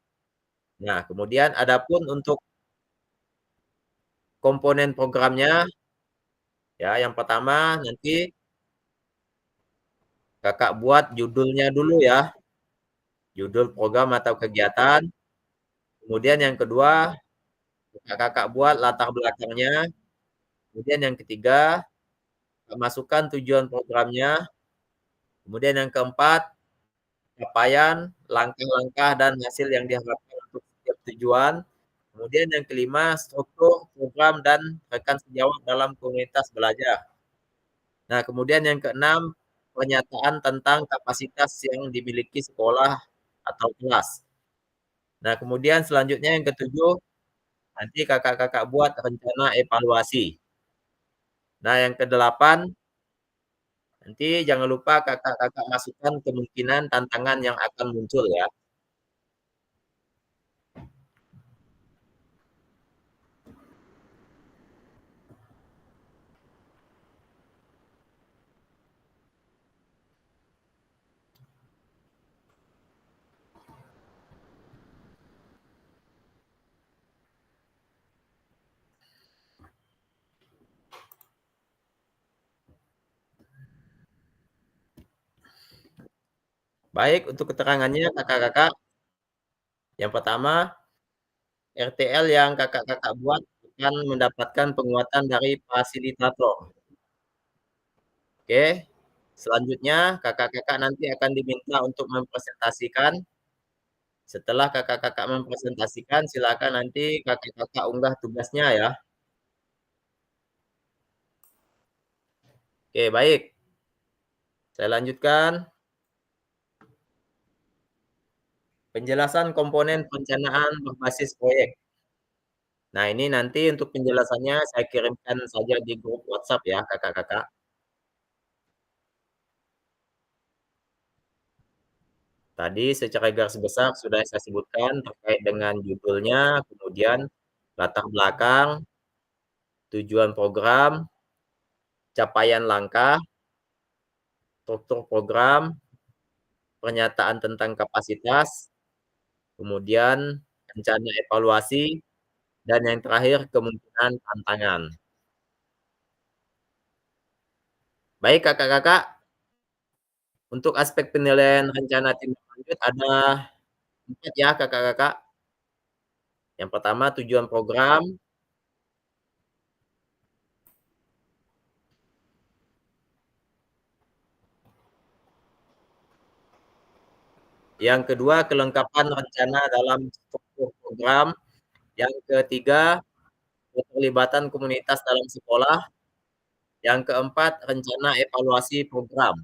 Nah, kemudian adapun untuk komponen programnya, ya yang pertama nanti Kakak buat judulnya dulu ya, judul program atau kegiatan. Kemudian yang kedua, Kakak buat latar belakangnya. Kemudian yang ketiga, masukkan tujuan programnya. Kemudian yang keempat, capaian, langkah-langkah dan hasil yang diharapkan untuk setiap tujuan. Kemudian yang kelima, struktur, program, dan rekan sejawat dalam komunitas belajar. Nah, kemudian yang keenam, pernyataan tentang kapasitas yang dimiliki sekolah atau kelas. Nah, kemudian selanjutnya yang ketujuh, nanti Kakak-kakak buat rencana evaluasi. Nah, yang kedelapan, nanti jangan lupa Kakak-kakak masukkan kemungkinan tantangan yang akan muncul ya. Baik, untuk keterangannya Kakak-kakak, yang pertama, RTL yang Kakak-kakak buat akan mendapatkan penguatan dari fasilitator. Oke. Selanjutnya, Kakak-kakak nanti akan diminta untuk mempresentasikan. Setelah Kakak-kakak mempresentasikan, silakan nanti Kakak-kakak unggah tugasnya ya. Oke, baik. Saya lanjutkan. Penjelasan komponen perencanaan berbasis proyek. Nah, ini nanti untuk penjelasannya saya kirimkan saja di grup WhatsApp ya, Kakak-kakak. Tadi secara garis besar sudah saya sebutkan terkait dengan judulnya, kemudian latar belakang, tujuan program, capaian langkah, struktur program, pernyataan tentang kapasitas, kemudian rencana evaluasi, dan yang terakhir kemungkinan tantangan. Baik Kakak-kakak, untuk aspek penilaian rencana tindak lanjut ada 4 ya Kakak-kakak. Yang pertama tujuan program, yang kedua kelengkapan rencana dalam struktur program, yang ketiga keterlibatan komunitas dalam sekolah, yang keempat rencana evaluasi program.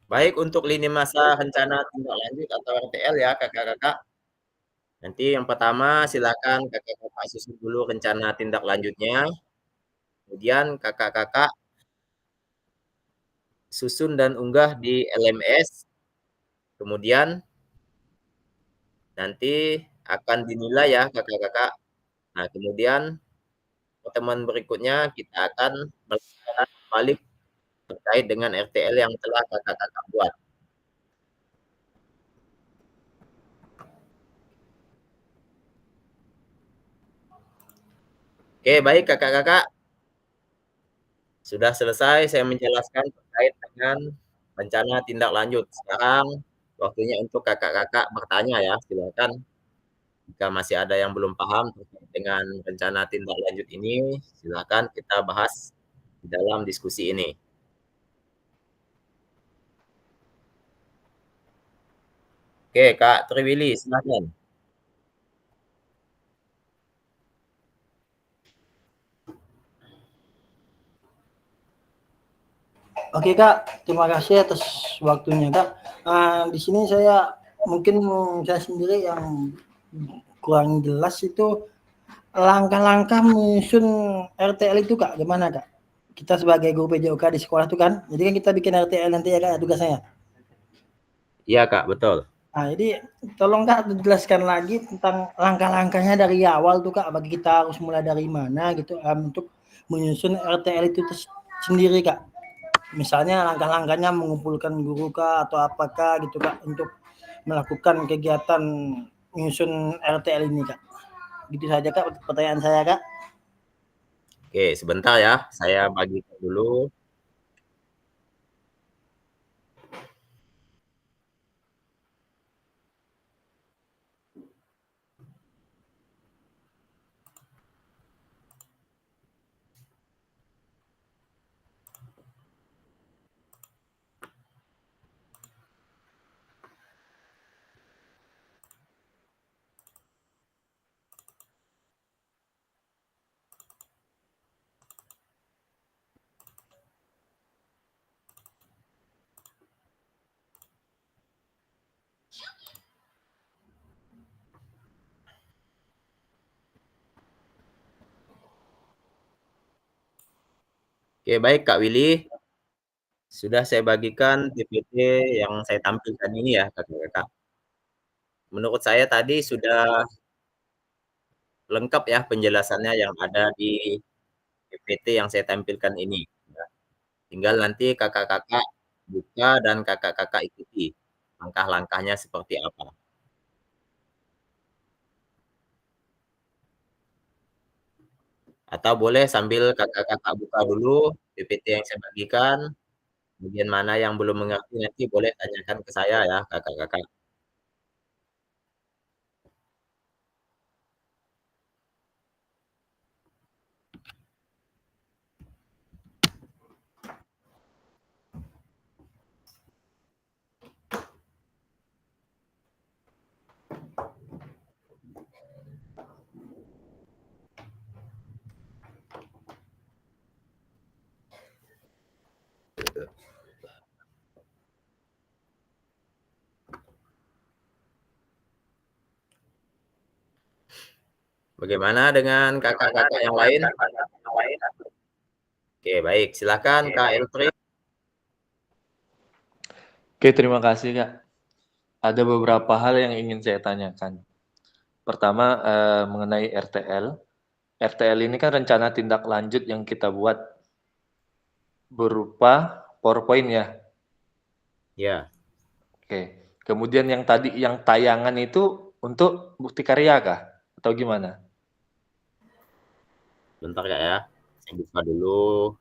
Baik untuk lini masa rencana tindak lanjut atau RTL ya Kakak-kakak. Nanti yang pertama silakan Kakak-kakak susun dulu rencana tindak lanjutnya. Kemudian Kakak-kakak susun dan unggah di LMS. Kemudian nanti akan dinilai ya Kakak-kakak. Nah, kemudian pertemuan berikutnya kita akan melakukan balik terkait dengan RTL yang telah Kakak-kakak buat. Oke, baik Kakak-kakak. Sudah selesai saya menjelaskan terkait dengan rencana tindak lanjut. Sekarang waktunya untuk Kakak-kakak bertanya ya, silakan. Jika masih ada yang belum paham terkait dengan rencana tindak lanjut ini, silakan kita bahas di dalam diskusi ini. Oke, Kak Triwili, silakan. Oke Kak, terima kasih atas waktunya Kak. Di sini saya mungkin saya sendiri yang kurang jelas itu langkah-langkah menyusun RTL itu Kak, gimana Kak? Kita sebagai guru PJOK di sekolah itu kan, jadi kan kita bikin RTL nanti ya Kak tugasnya. Iya Kak, betul. Nah, jadi tolong Kak dijelaskan lagi tentang langkah-langkahnya dari awal tuh Kak, bagi kita harus mulai dari mana gitu untuk menyusun RTL itu sendiri Kak. Misalnya langkah-langkahnya mengumpulkan guru kah atau apakah gitu Kak untuk melakukan kegiatan menyusun RTL ini Kak. Gitu saja Kak pertanyaan saya Kak. Oke, sebentar ya, saya bagikan dulu. Oke, baik Kak Willy. Sudah saya bagikan PPT yang saya tampilkan ini ya Kakak-kakak. Menurut saya tadi sudah lengkap ya penjelasannya yang ada di PPT yang saya tampilkan ini. Ya. Tinggal nanti kakak-kakak buka dan kakak-kakak ikuti langkah-langkahnya seperti apa. Atau boleh sambil kakak-kakak buka dulu PPT yang saya bagikan, kemudian mana yang belum mengerti nanti boleh tanyakan ke saya ya kakak-kakak. Bagaimana dengan kakak-kakak yang lain? Oke, baik. Silakan Kak Elfri. Oke, terima kasih Kak. Ada beberapa hal yang ingin saya tanyakan. Pertama, mengenai RTL. RTL ini kan rencana tindak lanjut yang kita buat berupa PowerPoint ya. Ya, Oke. Kemudian yang tadi yang tayangan itu untuk bukti karya kah? Atau gimana? bentar Kak ya. Saya buka dulu.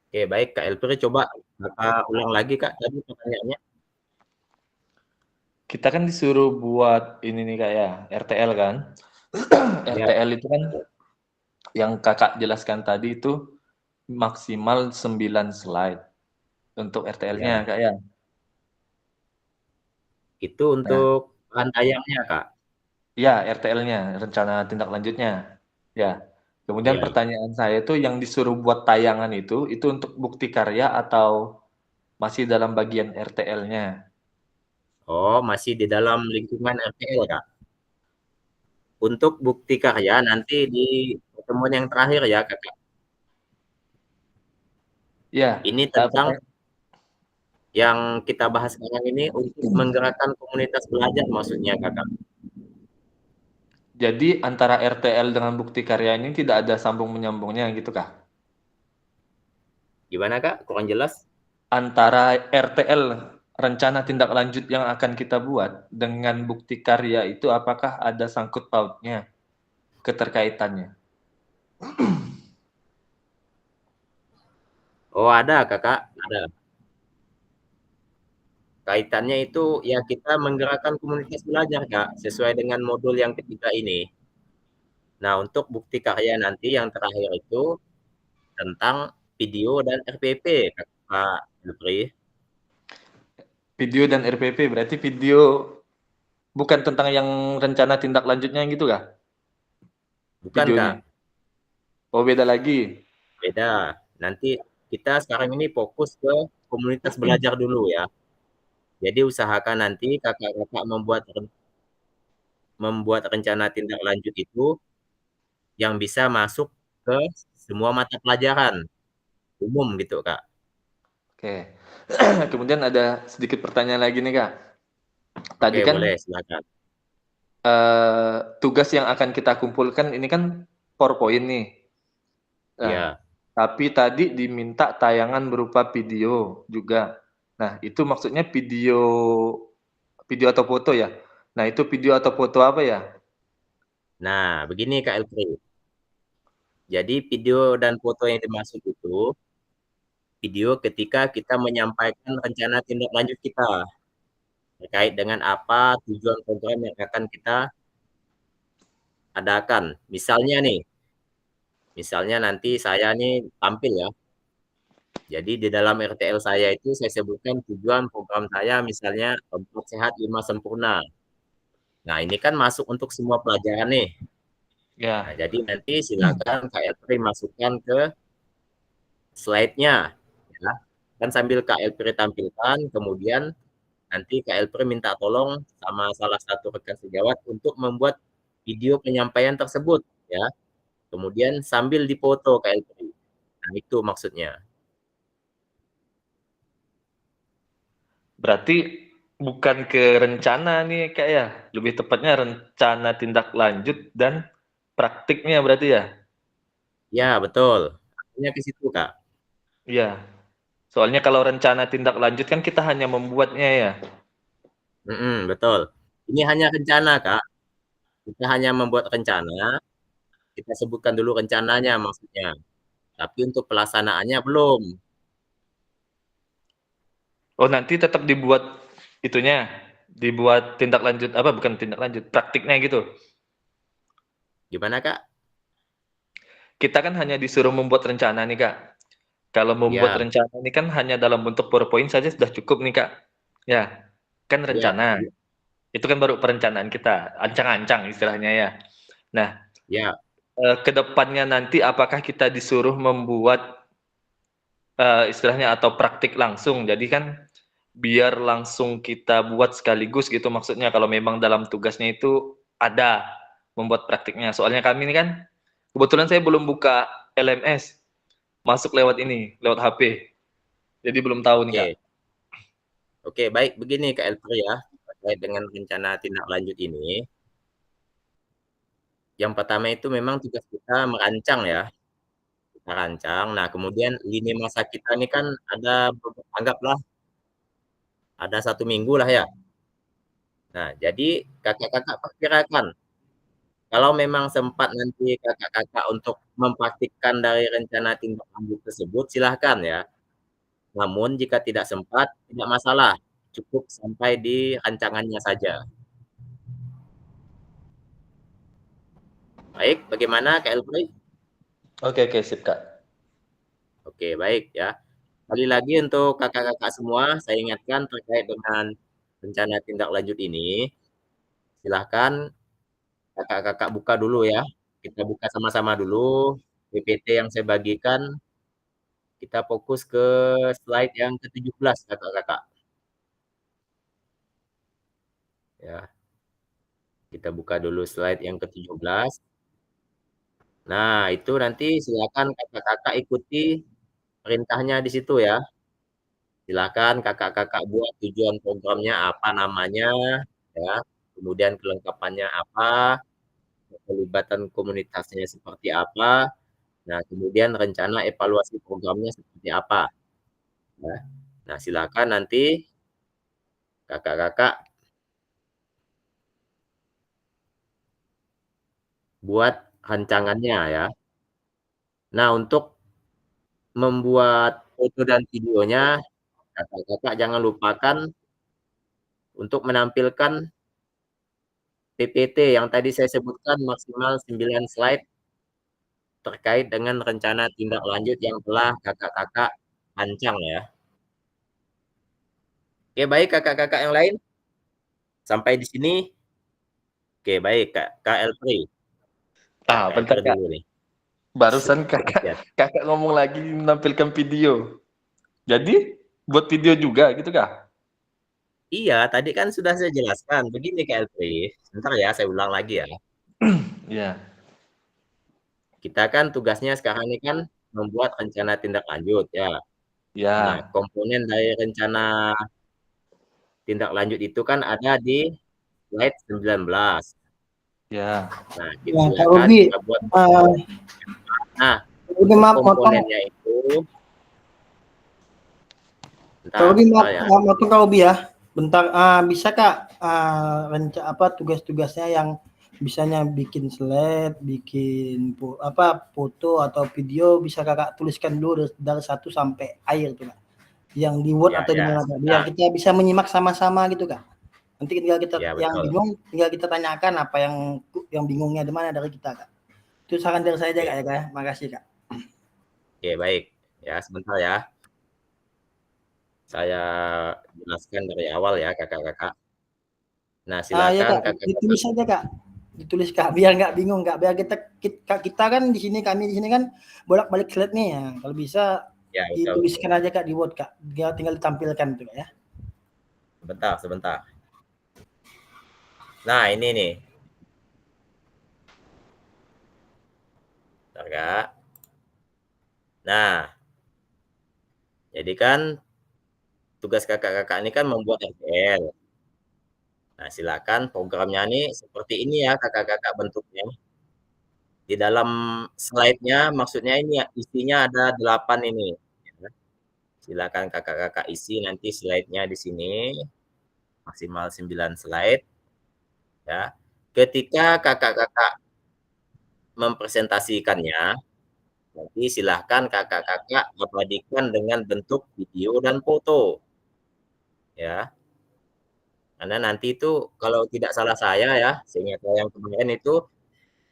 Oke, baik Kak Elfri, coba Kakak ulang lagi Kak tadi pertanyaannya. Kita kan disuruh buat ini nih Kak ya, RTL kan. Ya, RTL itu kan yang Kakak jelaskan tadi itu maksimal 9 slide untuk RTL-nya ya. Kak ya. Itu Nah, untuk bahan tayangnya Kak. ya RTL-nya, rencana tindak lanjutnya. Ya. Kemudian Ya. pertanyaan saya itu yang disuruh buat tayangan itu untuk bukti karya atau masih dalam bagian RTL-nya? Oh, masih di dalam lingkungan RTL Kak. Untuk bukti karya nanti di pertemuan yang terakhir ya Kakak. Ya, Ini tentang yang kita bahas sekarang ini untuk menggerakkan komunitas belajar maksudnya Kakak. jadi antara RTL dengan bukti karya ini tidak ada sambung menyambungnya gitu kah? Gimana Kak? Kurang jelas? Antara RTL rencana tindak lanjut yang akan kita buat dengan bukti karya itu apakah ada sangkut pautnya, keterkaitannya? Oh, ada Kakak, ada. Kaitannya itu ya kita menggerakkan komunitas belajar Kak, sesuai dengan modul yang ketiga ini. Nah, untuk bukti karya nanti yang terakhir itu tentang video dan RPP, Kak Lutfi. Video dan RPP berarti video bukan tentang yang rencana tindak lanjutnya gitu kah? Bukan Kak, Videonya. Oh, beda lagi. beda. Nanti kita sekarang ini fokus ke komunitas belajar dulu ya. Jadi usahakan nanti kakak-kakak membuat rencana tindak lanjut itu yang bisa masuk ke semua mata pelajaran umum gitu Kak. Oke. Kemudian ada sedikit pertanyaan lagi nih Kak. Tadi Oke, kan boleh silakan. tugas yang akan kita kumpulkan ini kan PowerPoint nih. Nah, Ya. tapi tadi diminta tayangan berupa video juga. Nah, itu maksudnya video video atau foto ya? Nah, itu video atau foto apa ya? Nah, begini Kak Elfri. Jadi video dan foto yang dimaksud itu video ketika kita menyampaikan rencana tindak lanjut kita terkait dengan apa tujuan program yang akan kita adakan. Misalnya nanti saya nih tampil ya. Jadi di dalam RTL saya itu saya sebutkan tujuan program saya misalnya 4 sehat 5 sempurna. Nah, ini kan masuk untuk semua pelajaran nih. Nah, Ya. jadi nanti silakan Kak Elfri masukkan ke slide-nya ya. Kan sambil Kak Elfri tampilkan, kemudian nanti Kak Elfri minta tolong sama salah satu rekan sejawat untuk membuat video penyampaian tersebut ya. Kemudian sambil dipoto Kak Elfri. Nah, itu maksudnya. Berarti bukan ke rencana nih Kak ya. Lebih tepatnya rencana tindak lanjut dan praktiknya berarti ya? Ya, betul. Artinya ke situ, Kak. Iya. Soalnya kalau rencana tindak lanjut kan kita hanya membuatnya ya. Betul. Ini hanya rencana, Kak. Kita hanya membuat rencana, kita sebutkan dulu rencananya maksudnya. Tapi untuk pelaksanaannya belum. Oh, nanti tetap dibuat itunya, dibuat tindak lanjut apa bukan tindak lanjut, praktiknya gitu. Gimana, Kak? Kita kan hanya disuruh membuat rencana nih, Kak. Kalau membuat Ya, rencana ini kan hanya dalam bentuk PowerPoint saja sudah cukup nih, Kak. Ya, kan ya, rencana. Itu kan baru perencanaan kita, ancang-ancang istilahnya ya. Nah, ya, ke depannya nanti apakah kita disuruh membuat, istilahnya atau praktik langsung? Jadi kan biar langsung kita buat sekaligus gitu maksudnya kalau memang dalam tugasnya itu ada membuat praktiknya. Soalnya kami ini kan kebetulan saya belum buka LMS, masuk lewat ini, lewat HP. Jadi belum tahu nih, Kak. oke. Oke, baik begini Kak Elfri ya, terkait dengan rencana tindak lanjut ini. Yang pertama itu memang tugas kita merancang ya, kita rancang. Nah, kemudian lini masa kita ini kan ada, anggaplah ada 1 minggu lah ya. Nah, jadi kakak-kakak perkirakan, kalau memang sempat nanti kakak-kakak untuk mempraktikkan dari rencana tindak lanjut tersebut, silahkan ya. Namun jika tidak sempat, tidak masalah, cukup sampai di rancangannya saja. Baik, bagaimana Kak Elfri? Oke, sip, Kak. Oke, baik ya. Sekali lagi untuk kakak-kakak semua, saya ingatkan terkait dengan rencana tindak lanjut ini, silahkan kakak-kakak buka dulu ya. Kita buka sama-sama dulu PPT yang saya bagikan. Kita fokus ke slide yang ke-17 kakak-kakak. Ya, kita buka dulu slide yang ke-17. Nah, itu nanti silakan kakak-kakak ikuti perintahnya di situ ya. Silakan kakak-kakak buat tujuan programnya apa namanya, ya. Kemudian kelengkapannya apa, pelibatan komunitasnya seperti apa. Nah, kemudian rencana evaluasi programnya seperti apa, ya. Nah, silakan nanti kakak-kakak buat rancangannya ya. Nah, untuk membuat foto dan videonya, kakak-kakak jangan lupakan untuk menampilkan PPT yang tadi saya sebutkan maksimal 9 slide terkait dengan rencana tindak lanjut yang telah kakak-kakak rancang ya. Oke, baik kakak-kakak yang lain. Sampai di sini. Oke, baik Kak. Kak Elfri. Nah, Kak Bentar, Elfri Kak. dulu nih. Barusan kakak Ya. kakak ngomong lagi menampilkan video. Jadi buat video juga gitu, Kak? Iya, tadi kan sudah saya jelaskan. Begini Kak Elfri. Sebentar ya, saya ulang lagi ya. Iya. Kita kan tugasnya sekarang ini kan membuat rencana tindak lanjut ya. Nah, Ya, komponen dari rencana tindak lanjut itu kan ada di slide 19. ya. Nah, Ya, Kak silakan Robi, kita buat. Nah, ini untuk maaf potong. komponennya itu, Kak bentar, Robi bentar maaf, ya. maaf potong Kak Robi ya. Bentar, bisa Kak tugas-tugasnya yang bisanya bikin slide, bikin foto atau video bisa Kakak tuliskan dulu dari 1 sampai akhir tuh Kak. Yang di Word Ya, atau di ya, mana Kak, biar sebentar. kita bisa menyimak sama-sama gitu Kak. Nanti tinggal kita Ya, yang betul. bingung tinggal kita tanyakan apa yang bingungnya di mana dari kita Kak. Itu saran dari saya aja Oke, Kak ya Kak ya. Makasih Kak. oke, baik. Ya, sebentar ya. Saya jelaskan dari awal ya, kakak-kakak. Nah, Ya silakan Kak, kakak-kakak. ditulis aja Kak. Ditulis Kak, biar nggak bingung Kak. Biar kita kan di sini kami di sini kan bolak-balik slide nih ya. Kalau bisa Ya, betul, betul. dituliskan aja Kak di Word Kak. Dia tinggal ditampilkan tuh Kak ya. Sebentar, sebentar. Nah, ini nih. Bentar, Kak. Nah, jadi kan tugas kakak-kakak ini kan membuat RTL. Nah, silakan programnya nih seperti ini ya kakak-kakak bentuknya. Di dalam slide-nya maksudnya ini ya, isinya ada 8 ini. Ya. Silakan kakak-kakak isi nanti slide-nya di sini maksimal 9 slide ya. Ketika kakak-kakak mempresentasikannya, nanti silahkan kakak-kakak abadikan dengan bentuk video dan foto ya. Karena nanti itu kalau tidak salah saya ya, seingat saya yang kemarin itu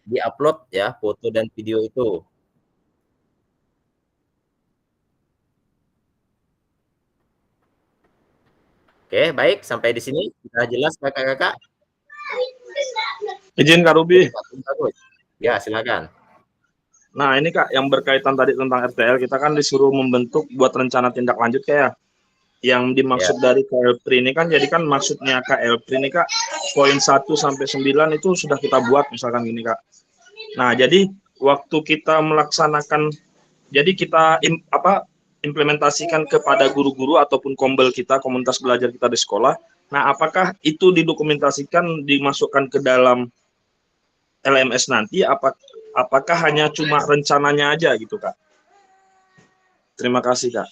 diupload ya foto dan video itu. Oke, baik. Sampai di sini sudah jelas kakak-kakak? Izin Kak Ruby. Bagus. Ya, silakan. Nah, ini Kak, yang berkaitan tadi tentang RTL, kita kan disuruh membentuk buat rencana tindak lanjut kayak yang dimaksud dari KLPRI ini kan, jadi kan maksudnya KLPRI ini Kak, poin 1 sampai 9 itu sudah kita buat misalkan gini Kak. Nah, jadi waktu kita melaksanakan, jadi kita implementasikan kepada guru-guru ataupun kombel kita, komunitas belajar kita di sekolah. Nah, apakah itu didokumentasikan, dimasukkan ke dalam LMS nanti, apakah hanya cuma rencananya aja gitu Kak? Terima kasih Kak.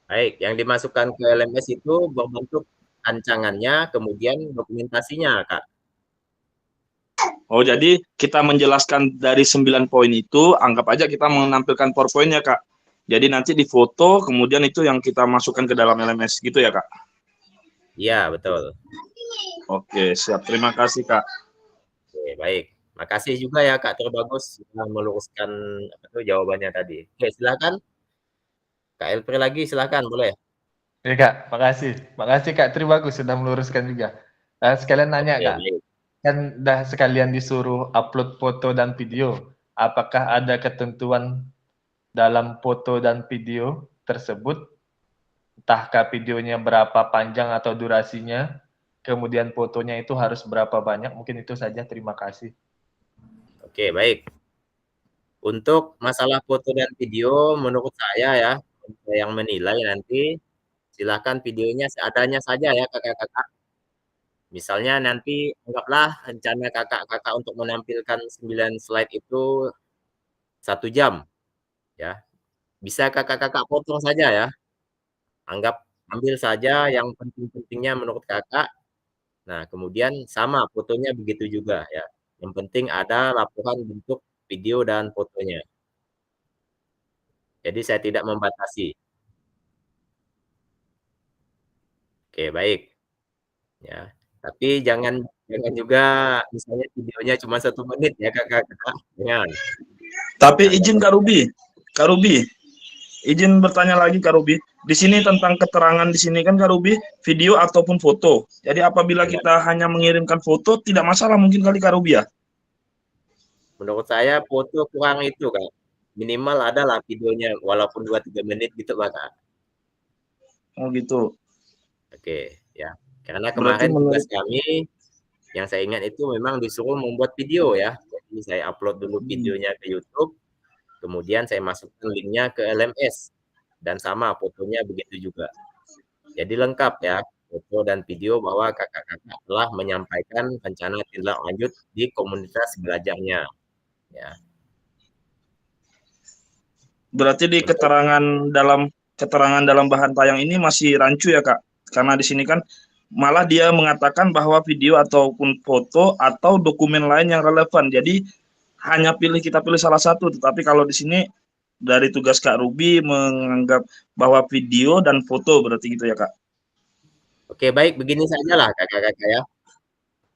Baik, yang dimasukkan ke LMS itu berbentuk rancangannya, kemudian dokumentasinya, Kak. Oh, jadi kita menjelaskan dari 9 poin itu, anggap aja kita menampilkan PowerPoint-nya, Kak. Jadi nanti difoto, kemudian itu yang kita masukkan ke dalam LMS, gitu ya, Kak? Iya, betul. Oke, siap. Terima kasih, Kak. Oke, baik. Makasih juga ya, Kak Terbagus, sudah meluruskan jawabannya tadi. Oke, silakan. Kak Elpri lagi, silakan, boleh. Iya Kak, makasih. Makasih Kak Tribagus sudah meluruskan juga. Sekalian nanya Oke, Kak, baik. kan dah sekalian disuruh upload foto dan video. Apakah ada ketentuan dalam foto dan video tersebut? Entahkah videonya berapa panjang atau durasinya? Kemudian fotonya itu harus berapa banyak? Mungkin itu saja. Terima kasih. Oke, baik. Untuk masalah foto dan video, menurut saya ya, yang menilai nanti, silakan videonya seadanya saja ya, kakak-kakak. Misalnya nanti anggaplah rencana kakak-kakak untuk menampilkan 9 slide itu 1 jam, ya. Bisa kakak-kakak potong saja ya. Ambil saja yang penting-pentingnya menurut kakak. Nah, kemudian sama fotonya begitu juga ya. Yang penting ada laporan bentuk video dan fotonya. Jadi saya tidak membatasi. Oke, baik. Ya. Tapi jangan juga misalnya videonya cuma 1 menit ya kakak-kakak. Jangan. Tapi izin Kak Ruby, izin bertanya lagi Kak Ruby. Di sini tentang keterangan di sini kan Kak Ruby, video ataupun foto. Jadi apabila kita hanya mengirimkan foto, tidak masalah mungkin kali Kak Ruby ya? Menurut saya foto kurang itu Kak. Minimal adalah videonya walaupun 2-3 menit gitu Kak. Oh gitu. Oke, ya. Karena Berarti kemarin tugas menurut kami yang saya ingat itu memang disuruh membuat video ya. Jadi saya upload dulu videonya ke YouTube, kemudian saya masukkan linknya ke LMS. Dan sama fotonya begitu juga. Jadi lengkap ya, foto dan video bahwa kakak-kakak telah menyampaikan rencana tindak lanjut di komunitas belajarnya. Ya. berarti di Untuk keterangan dalam bahan tayang ini masih rancu ya Kak? Karena di sini kan malah dia mengatakan bahwa video ataupun foto atau dokumen lain yang relevan. Jadi kita pilih salah satu. Tetapi kalau di sini dari tugas Kak Ruby menganggap bahwa video dan foto berarti gitu ya Kak? Oke, baik begini sajalah kakak-kakak ya.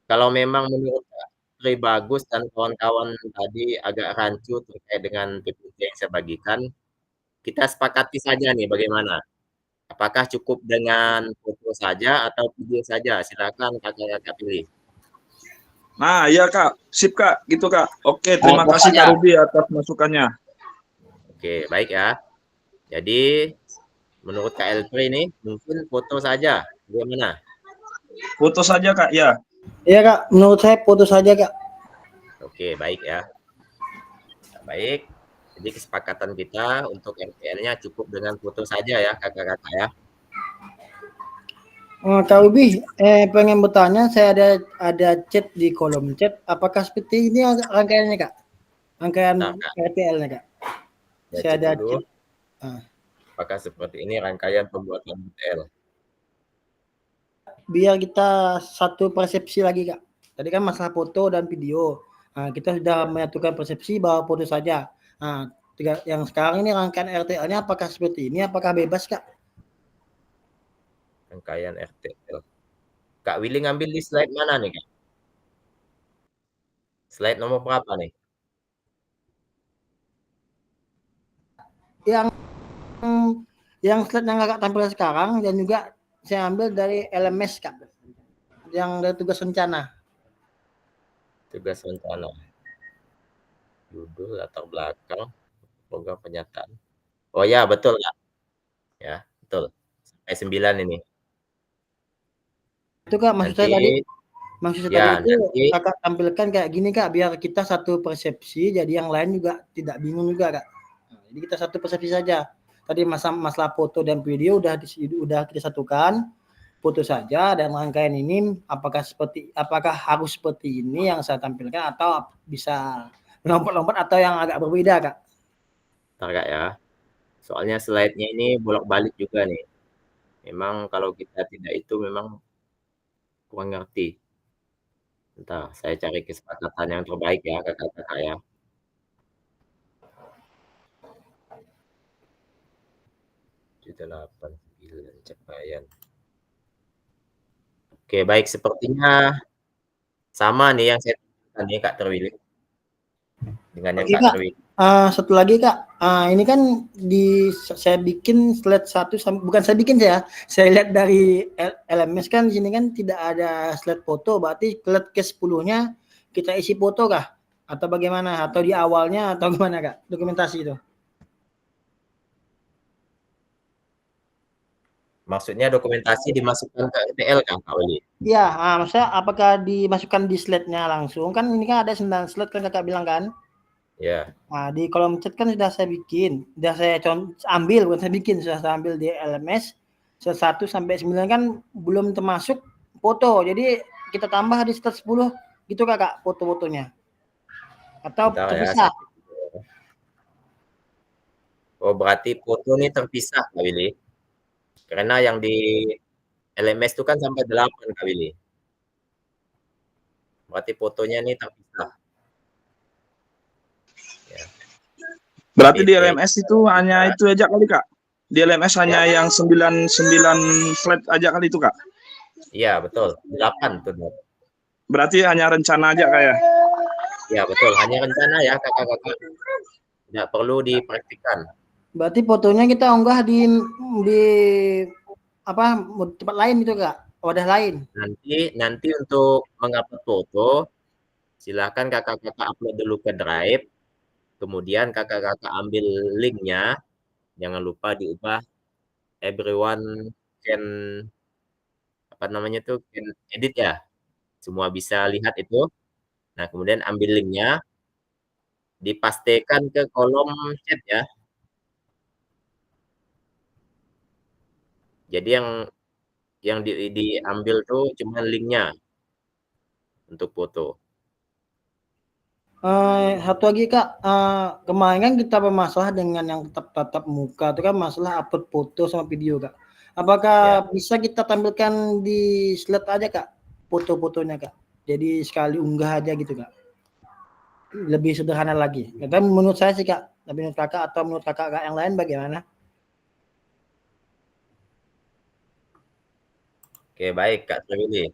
Kalau memang menurut Tri Bagus dan kawan-kawan tadi agak rancu terkait dengan PPT yang saya bagikan, kita sepakati saja nih bagaimana. Apakah cukup dengan foto saja atau video saja? Silakan kakak-kakak pilih. Nah, iya Kak, sip Kak, gitu Kak. Oke, terima kasih Kak Ruby atas masukannya. Oke, baik ya. Jadi menurut Kak Elfri ini mungkin foto saja. Bagaimana? Foto saja Kak, ya. Iya Kak, menurut saya foto saja Kak. Oke, baik ya. Baik. Jadi kesepakatan kita untuk RTL-nya cukup dengan foto saja ya kakak-kakak ya. Kak Ruby, pengen bertanya, saya ada chat di kolom chat. Apakah seperti ini rangkaiannya Kak? Rangkaian RTL-nya Kak? Saya ada dulu. chat. Apakah seperti ini rangkaian pembuatan RTL? Biar kita satu persepsi lagi Kak. Tadi kan masalah foto dan video. Nah, kita sudah menyatukan persepsi bahwa foto saja. Nah, yang sekarang ini rangkaian RTL-nya apakah seperti ini? Apakah bebas Kak? Rangkaian RTL. Kak Willy ngambil di slide mana nih Kak? Slide nomor berapa nih? Yang slide yang Kakak tampilkan sekarang dan juga saya ambil dari LMS Kak, yang dari tugas rencana. Tugas rencana. Judul, latar belakang, program penyataan. Oh ya, betul Kak. Ya, betul. Sampai 9 ini. Itu Kak, maksud saya tadi ya, itu nanti Kakak tampilkan kayak gini Kak, biar kita satu persepsi, jadi yang lain juga tidak bingung juga Kak. Nah, jadi kita satu persepsi saja. Tadi masalah foto dan video udah kita satukan, foto saja, dan rangkaian ini apakah harus seperti ini yang saya tampilkan atau bisa lompat-lompat atau yang agak berbeda Kak? Bentar Kak ya. Soalnya slide-nya ini bolak-balik juga nih. Memang kalau kita tidak itu memang kurang ngerti. Bentar, saya cari kesepakatan yang terbaik ya kakak-kakak ya. Sudah 8, 9 capaian. Oke, baik. Sepertinya sama nih yang saya tunjukkan nih Kak Terwili. Dengan yang Oke Kak Kak, Terwili. satu lagi Kak, ini kan saya bikin slide 1 bukan saya bikin saya lihat dari LMS kan di sini kan tidak ada slide foto, berarti slide ke-10-nya kita isi foto kah? Atau bagaimana? Atau di awalnya atau gimana Kak, dokumentasi itu? Maksudnya dokumentasi dimasukkan ke ETL kan Kak Wili? Iya, maksudnya apakah dimasukkan di slide-nya langsung? Kan ini kan ada 9 slide kan Kakak bilang kan? Ya. Nah, di kolom chat kan sudah saya bikin, sudah saya ambil, bukan saya bikin, sudah saya ambil di LMS, 1 sampai 9 kan belum termasuk foto, jadi kita tambah di slide 10 gitu Kakak foto-fotonya. Atau Bentar ya. terpisah? Oh, berarti foto ini terpisah Kak Willy. Karena yang di LMS itu kan sampai 8 Kak Willy. Berarti fotonya ini terpisah. Ya. Berarti di LMS itu hanya itu aja kali Kak? Di LMS hanya yang 9 slide aja kali itu Kak? Iya, betul. 8 tuh. Berarti hanya rencana aja Kak ya? Ya, betul. Hanya rencana ya kakak-kakak. Tidak perlu dipraktikkan. Berarti fotonya kita unggah di tempat lain gitu Kak, wadah lain. Nanti untuk mengupload foto, silakan kakak-kakak upload dulu ke Drive. Kemudian kakak-kakak ambil linknya. Jangan lupa diubah everyone can can edit ya. Semua bisa lihat itu. Nah, kemudian ambil linknya, dipastikan ke kolom chat ya. Jadi yang diambil tuh cuma linknya untuk foto. Satu lagi Kak, kemarin kan kita bermasalah dengan yang tatap muka itu kan masalah upload foto sama video Kak. Apakah bisa kita tampilkan di slide aja Kak, foto-fotonya Kak? Jadi sekali unggah aja gitu Kak. Lebih sederhana lagi. Tapi menurut saya sih Kak, tapi menurut Kakak atau menurut kakak yang lain bagaimana? Oke, baik Kak Trivili.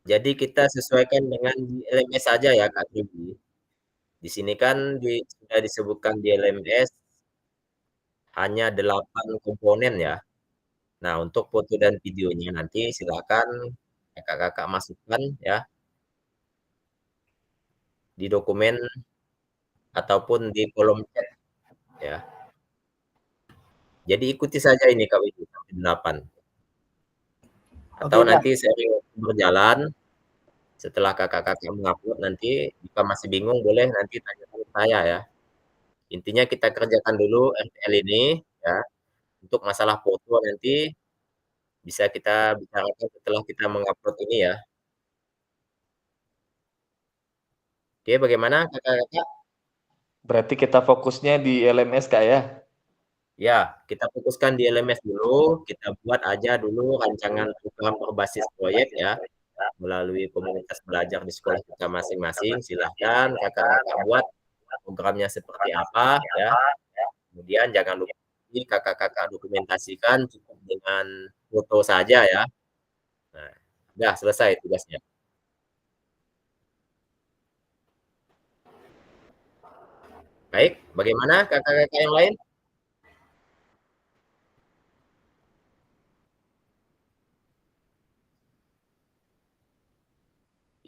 Jadi kita sesuaikan dengan di LMS saja ya Kak Trivili. Di sini kan sudah disebutkan di LMS hanya 8 komponen ya. Nah, untuk foto dan videonya nanti silakan kakak-kakak masukkan ya di dokumen ataupun di kolom chat ya. Jadi ikuti saja ini Kak Widi sampai 8. Atau Oke, Kak. nanti sering berjalan setelah kakak-kakak mengupload nanti jika masih bingung boleh nanti tanya ke saya ya. Intinya kita kerjakan dulu RTL ini ya. Untuk masalah foto nanti bisa kita bicarakan setelah kita mengupload ini ya. Oke, bagaimana kakak-kakak? Berarti kita fokusnya di LMS Kak ya? Ya, kita fokuskan di LMS dulu, kita buat aja dulu rancangan program berbasis proyek ya, melalui komunitas belajar di sekolah kita masing-masing. Silahkan kakak-kakak buat programnya seperti apa ya. Kemudian jangan lupa kakak-kakak dokumentasikan cukup dengan foto saja ya. Nah, udah selesai tugasnya. Baik, bagaimana kakak-kakak yang lain?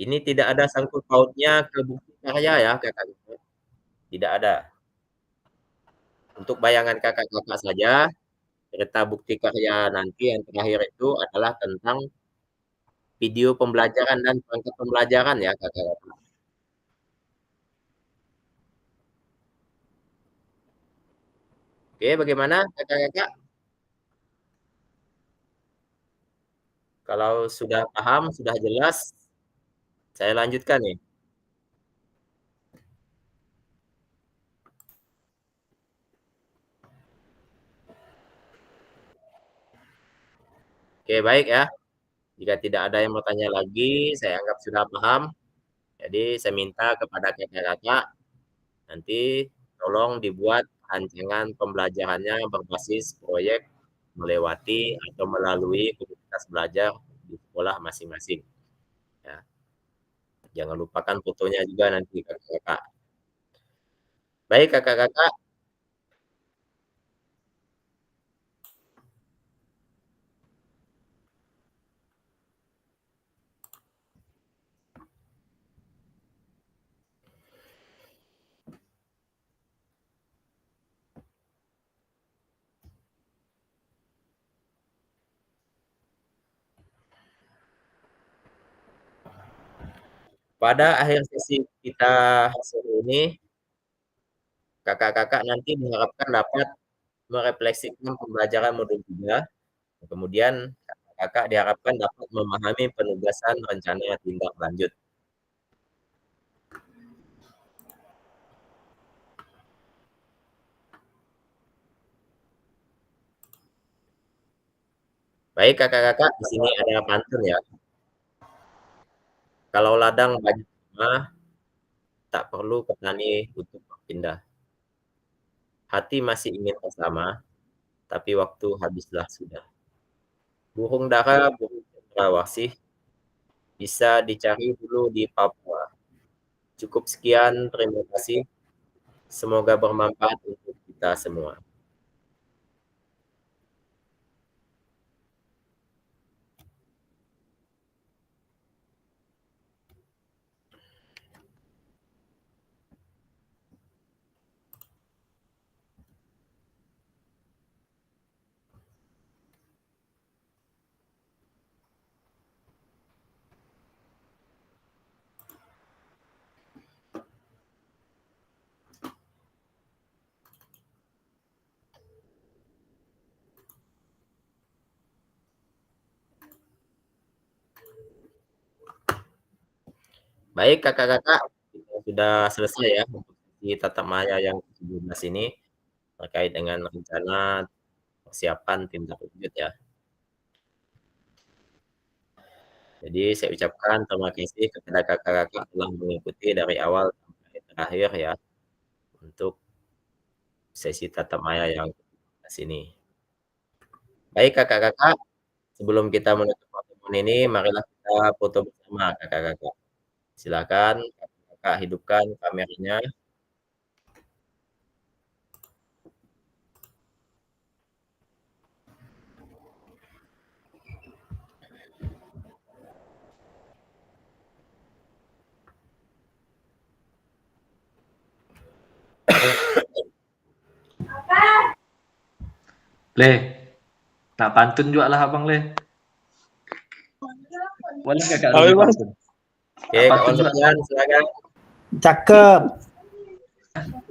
Ini tidak ada sangkut pautnya ke bukti karya ya, Kakak-kakak. Tidak ada. Untuk bayangan Kakak-kakak saja, cerita bukti karya nanti yang terakhir itu adalah tentang video pembelajaran dan perangkat pembelajaran ya, Kakak-kakak. Oke, bagaimana Kakak-kakak? Kalau sudah paham, sudah jelas, saya lanjutkan nih. Oke, baik ya. Jika tidak ada yang bertanya lagi, saya anggap sudah paham. Jadi saya minta kepada kakak-kakak nanti tolong dibuat rancangan pembelajarannya berbasis proyek melewati atau melalui komunitas belajar di sekolah masing-masing. Ya. Jangan lupakan fotonya juga nanti kakak-kakak. Baik kakak-kakak, pada akhir sesi kita sore ini, kakak-kakak nanti diharapkan dapat merefleksikan pembelajaran modul 3. Kemudian kakak diharapkan dapat memahami penugasan rencana tindak lanjut. Baik kakak-kakak, di sini ada pantun ya. Kalau ladang banyak rumah, tak perlu petani untuk berpindah. Hati masih ingin bersama, tapi waktu habislah sudah. Burung dara, burung cendrawasih, bisa dicari dulu di Papua. Cukup sekian, terima kasih. Semoga bermanfaat untuk kita semua. Baik kakak-kakak, kita sudah selesai ya untuk di tatap maya yang ke-17 ini terkait dengan rencana persiapan tindak lanjut ya. Jadi saya ucapkan terima kasih kepada kakak-kakak telah mengikuti dari awal sampai terakhir ya untuk sesi tatap maya yang ke-17 ini. Baik kakak-kakak, sebelum kita menutup pertemuan ini, marilah kita foto bersama kakak-kakak. Silakan kakak-kakak hidupkan kameranya. Le, tak pantun juga lah abang Le. Boleh nggak Kak Apa, Ruby Bang? pantun? Oke, Kak Onsofian, silakan. Cakep,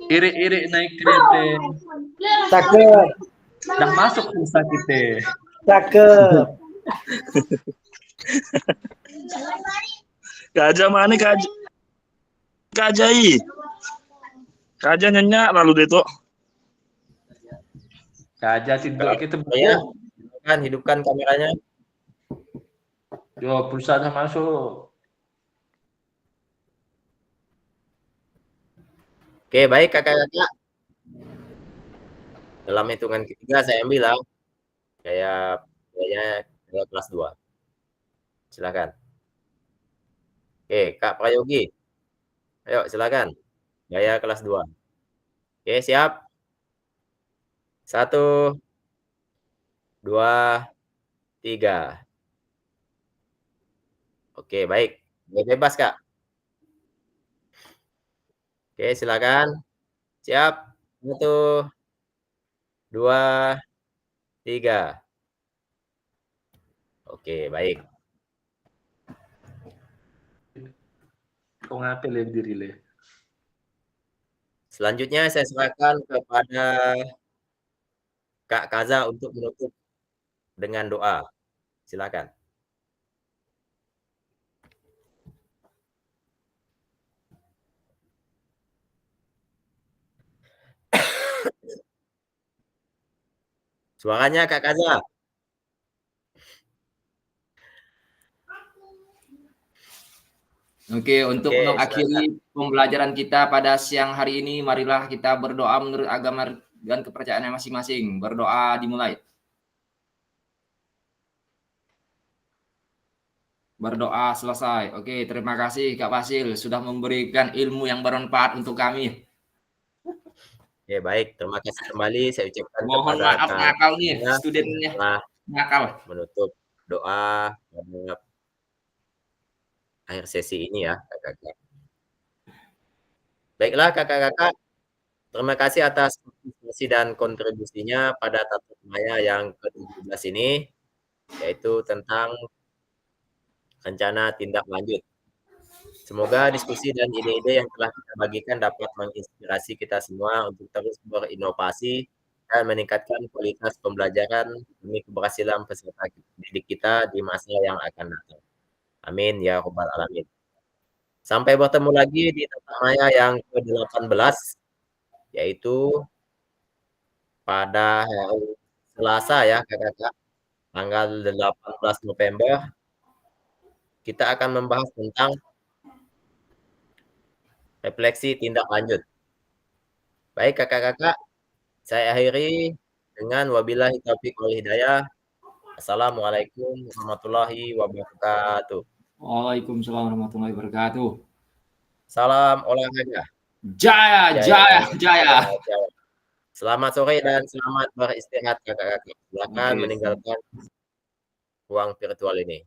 Irik-irik naik kereta, cakep, dah masuk susah kita. cakep. Kak Aja mana Kak Aja? Kak Ajai. Kak Aja nyenyak lalu deh tuh. Kaja tidur kita Ya, buku. silakan hidupkan kameranya. Yo, pulsa dah masuk. Oke, baik kakak-kakak. Dalam hitungan ketiga saya ambil lah. Kayaknya kelas 2. Silakan. Oke, Kak Prayogi. Ayo silakan. Gaya kelas 2. Oke, siap. 1, 2, 3. Oke, baik. Bebas, Kak. Oke, silakan. Siap. 1, 2, 3. Oke, baik. Kau ngapel ya diri le? Selanjutnya saya serahkan kepada Kak Kaza untuk menutup dengan doa. Silakan. Suaranya Kak Kaza. Oke, untuk Oke, mengakhiri pembelajaran kita pada siang hari ini, marilah kita berdoa menurut agama dan kepercayaannya masing-masing. Berdoa dimulai. Berdoa selesai. Oke, terima kasih Kak Fasil sudah memberikan ilmu yang bermanfaat untuk kami. Oke, baik. Terima kasih kembali saya ucapkan Mohon kepada maaf Kak nakal nih Kaza studennya. telah Nakal. menutup doa pada akhir sesi ini ya, Kakak-kakak. Baiklah, Kakak-kakak. Terima kasih atas partisipasi dan kontribusinya pada tatap maya yang ke-17 ini, yaitu tentang rencana tindak lanjut. Semoga diskusi dan ide-ide yang telah kita bagikan dapat menginspirasi kita semua untuk terus berinovasi dan meningkatkan kualitas pembelajaran demi keberhasilan peserta didik kita di masa yang akan datang. Amin ya rabbal alamin. Sampai bertemu lagi di tatap maya yang ke-18, yaitu pada hari Selasa ya Kakak-kakak, tanggal 18 November, kita akan membahas tentang refleksi tindak lanjut. Baik Kakak-kakak, saya akhiri dengan wabillahi taufiq wal hidayah. Assalamualaikum warahmatullahi wabarakatuh. Waalaikumsalam warahmatullahi wabarakatuh. Salam olahraga. Jaya, jaya, jaya. Jaya. Selamat sore dan selamat beristirahat Kakak-kakak. Silakan Oke. meninggalkan ruang virtual ini.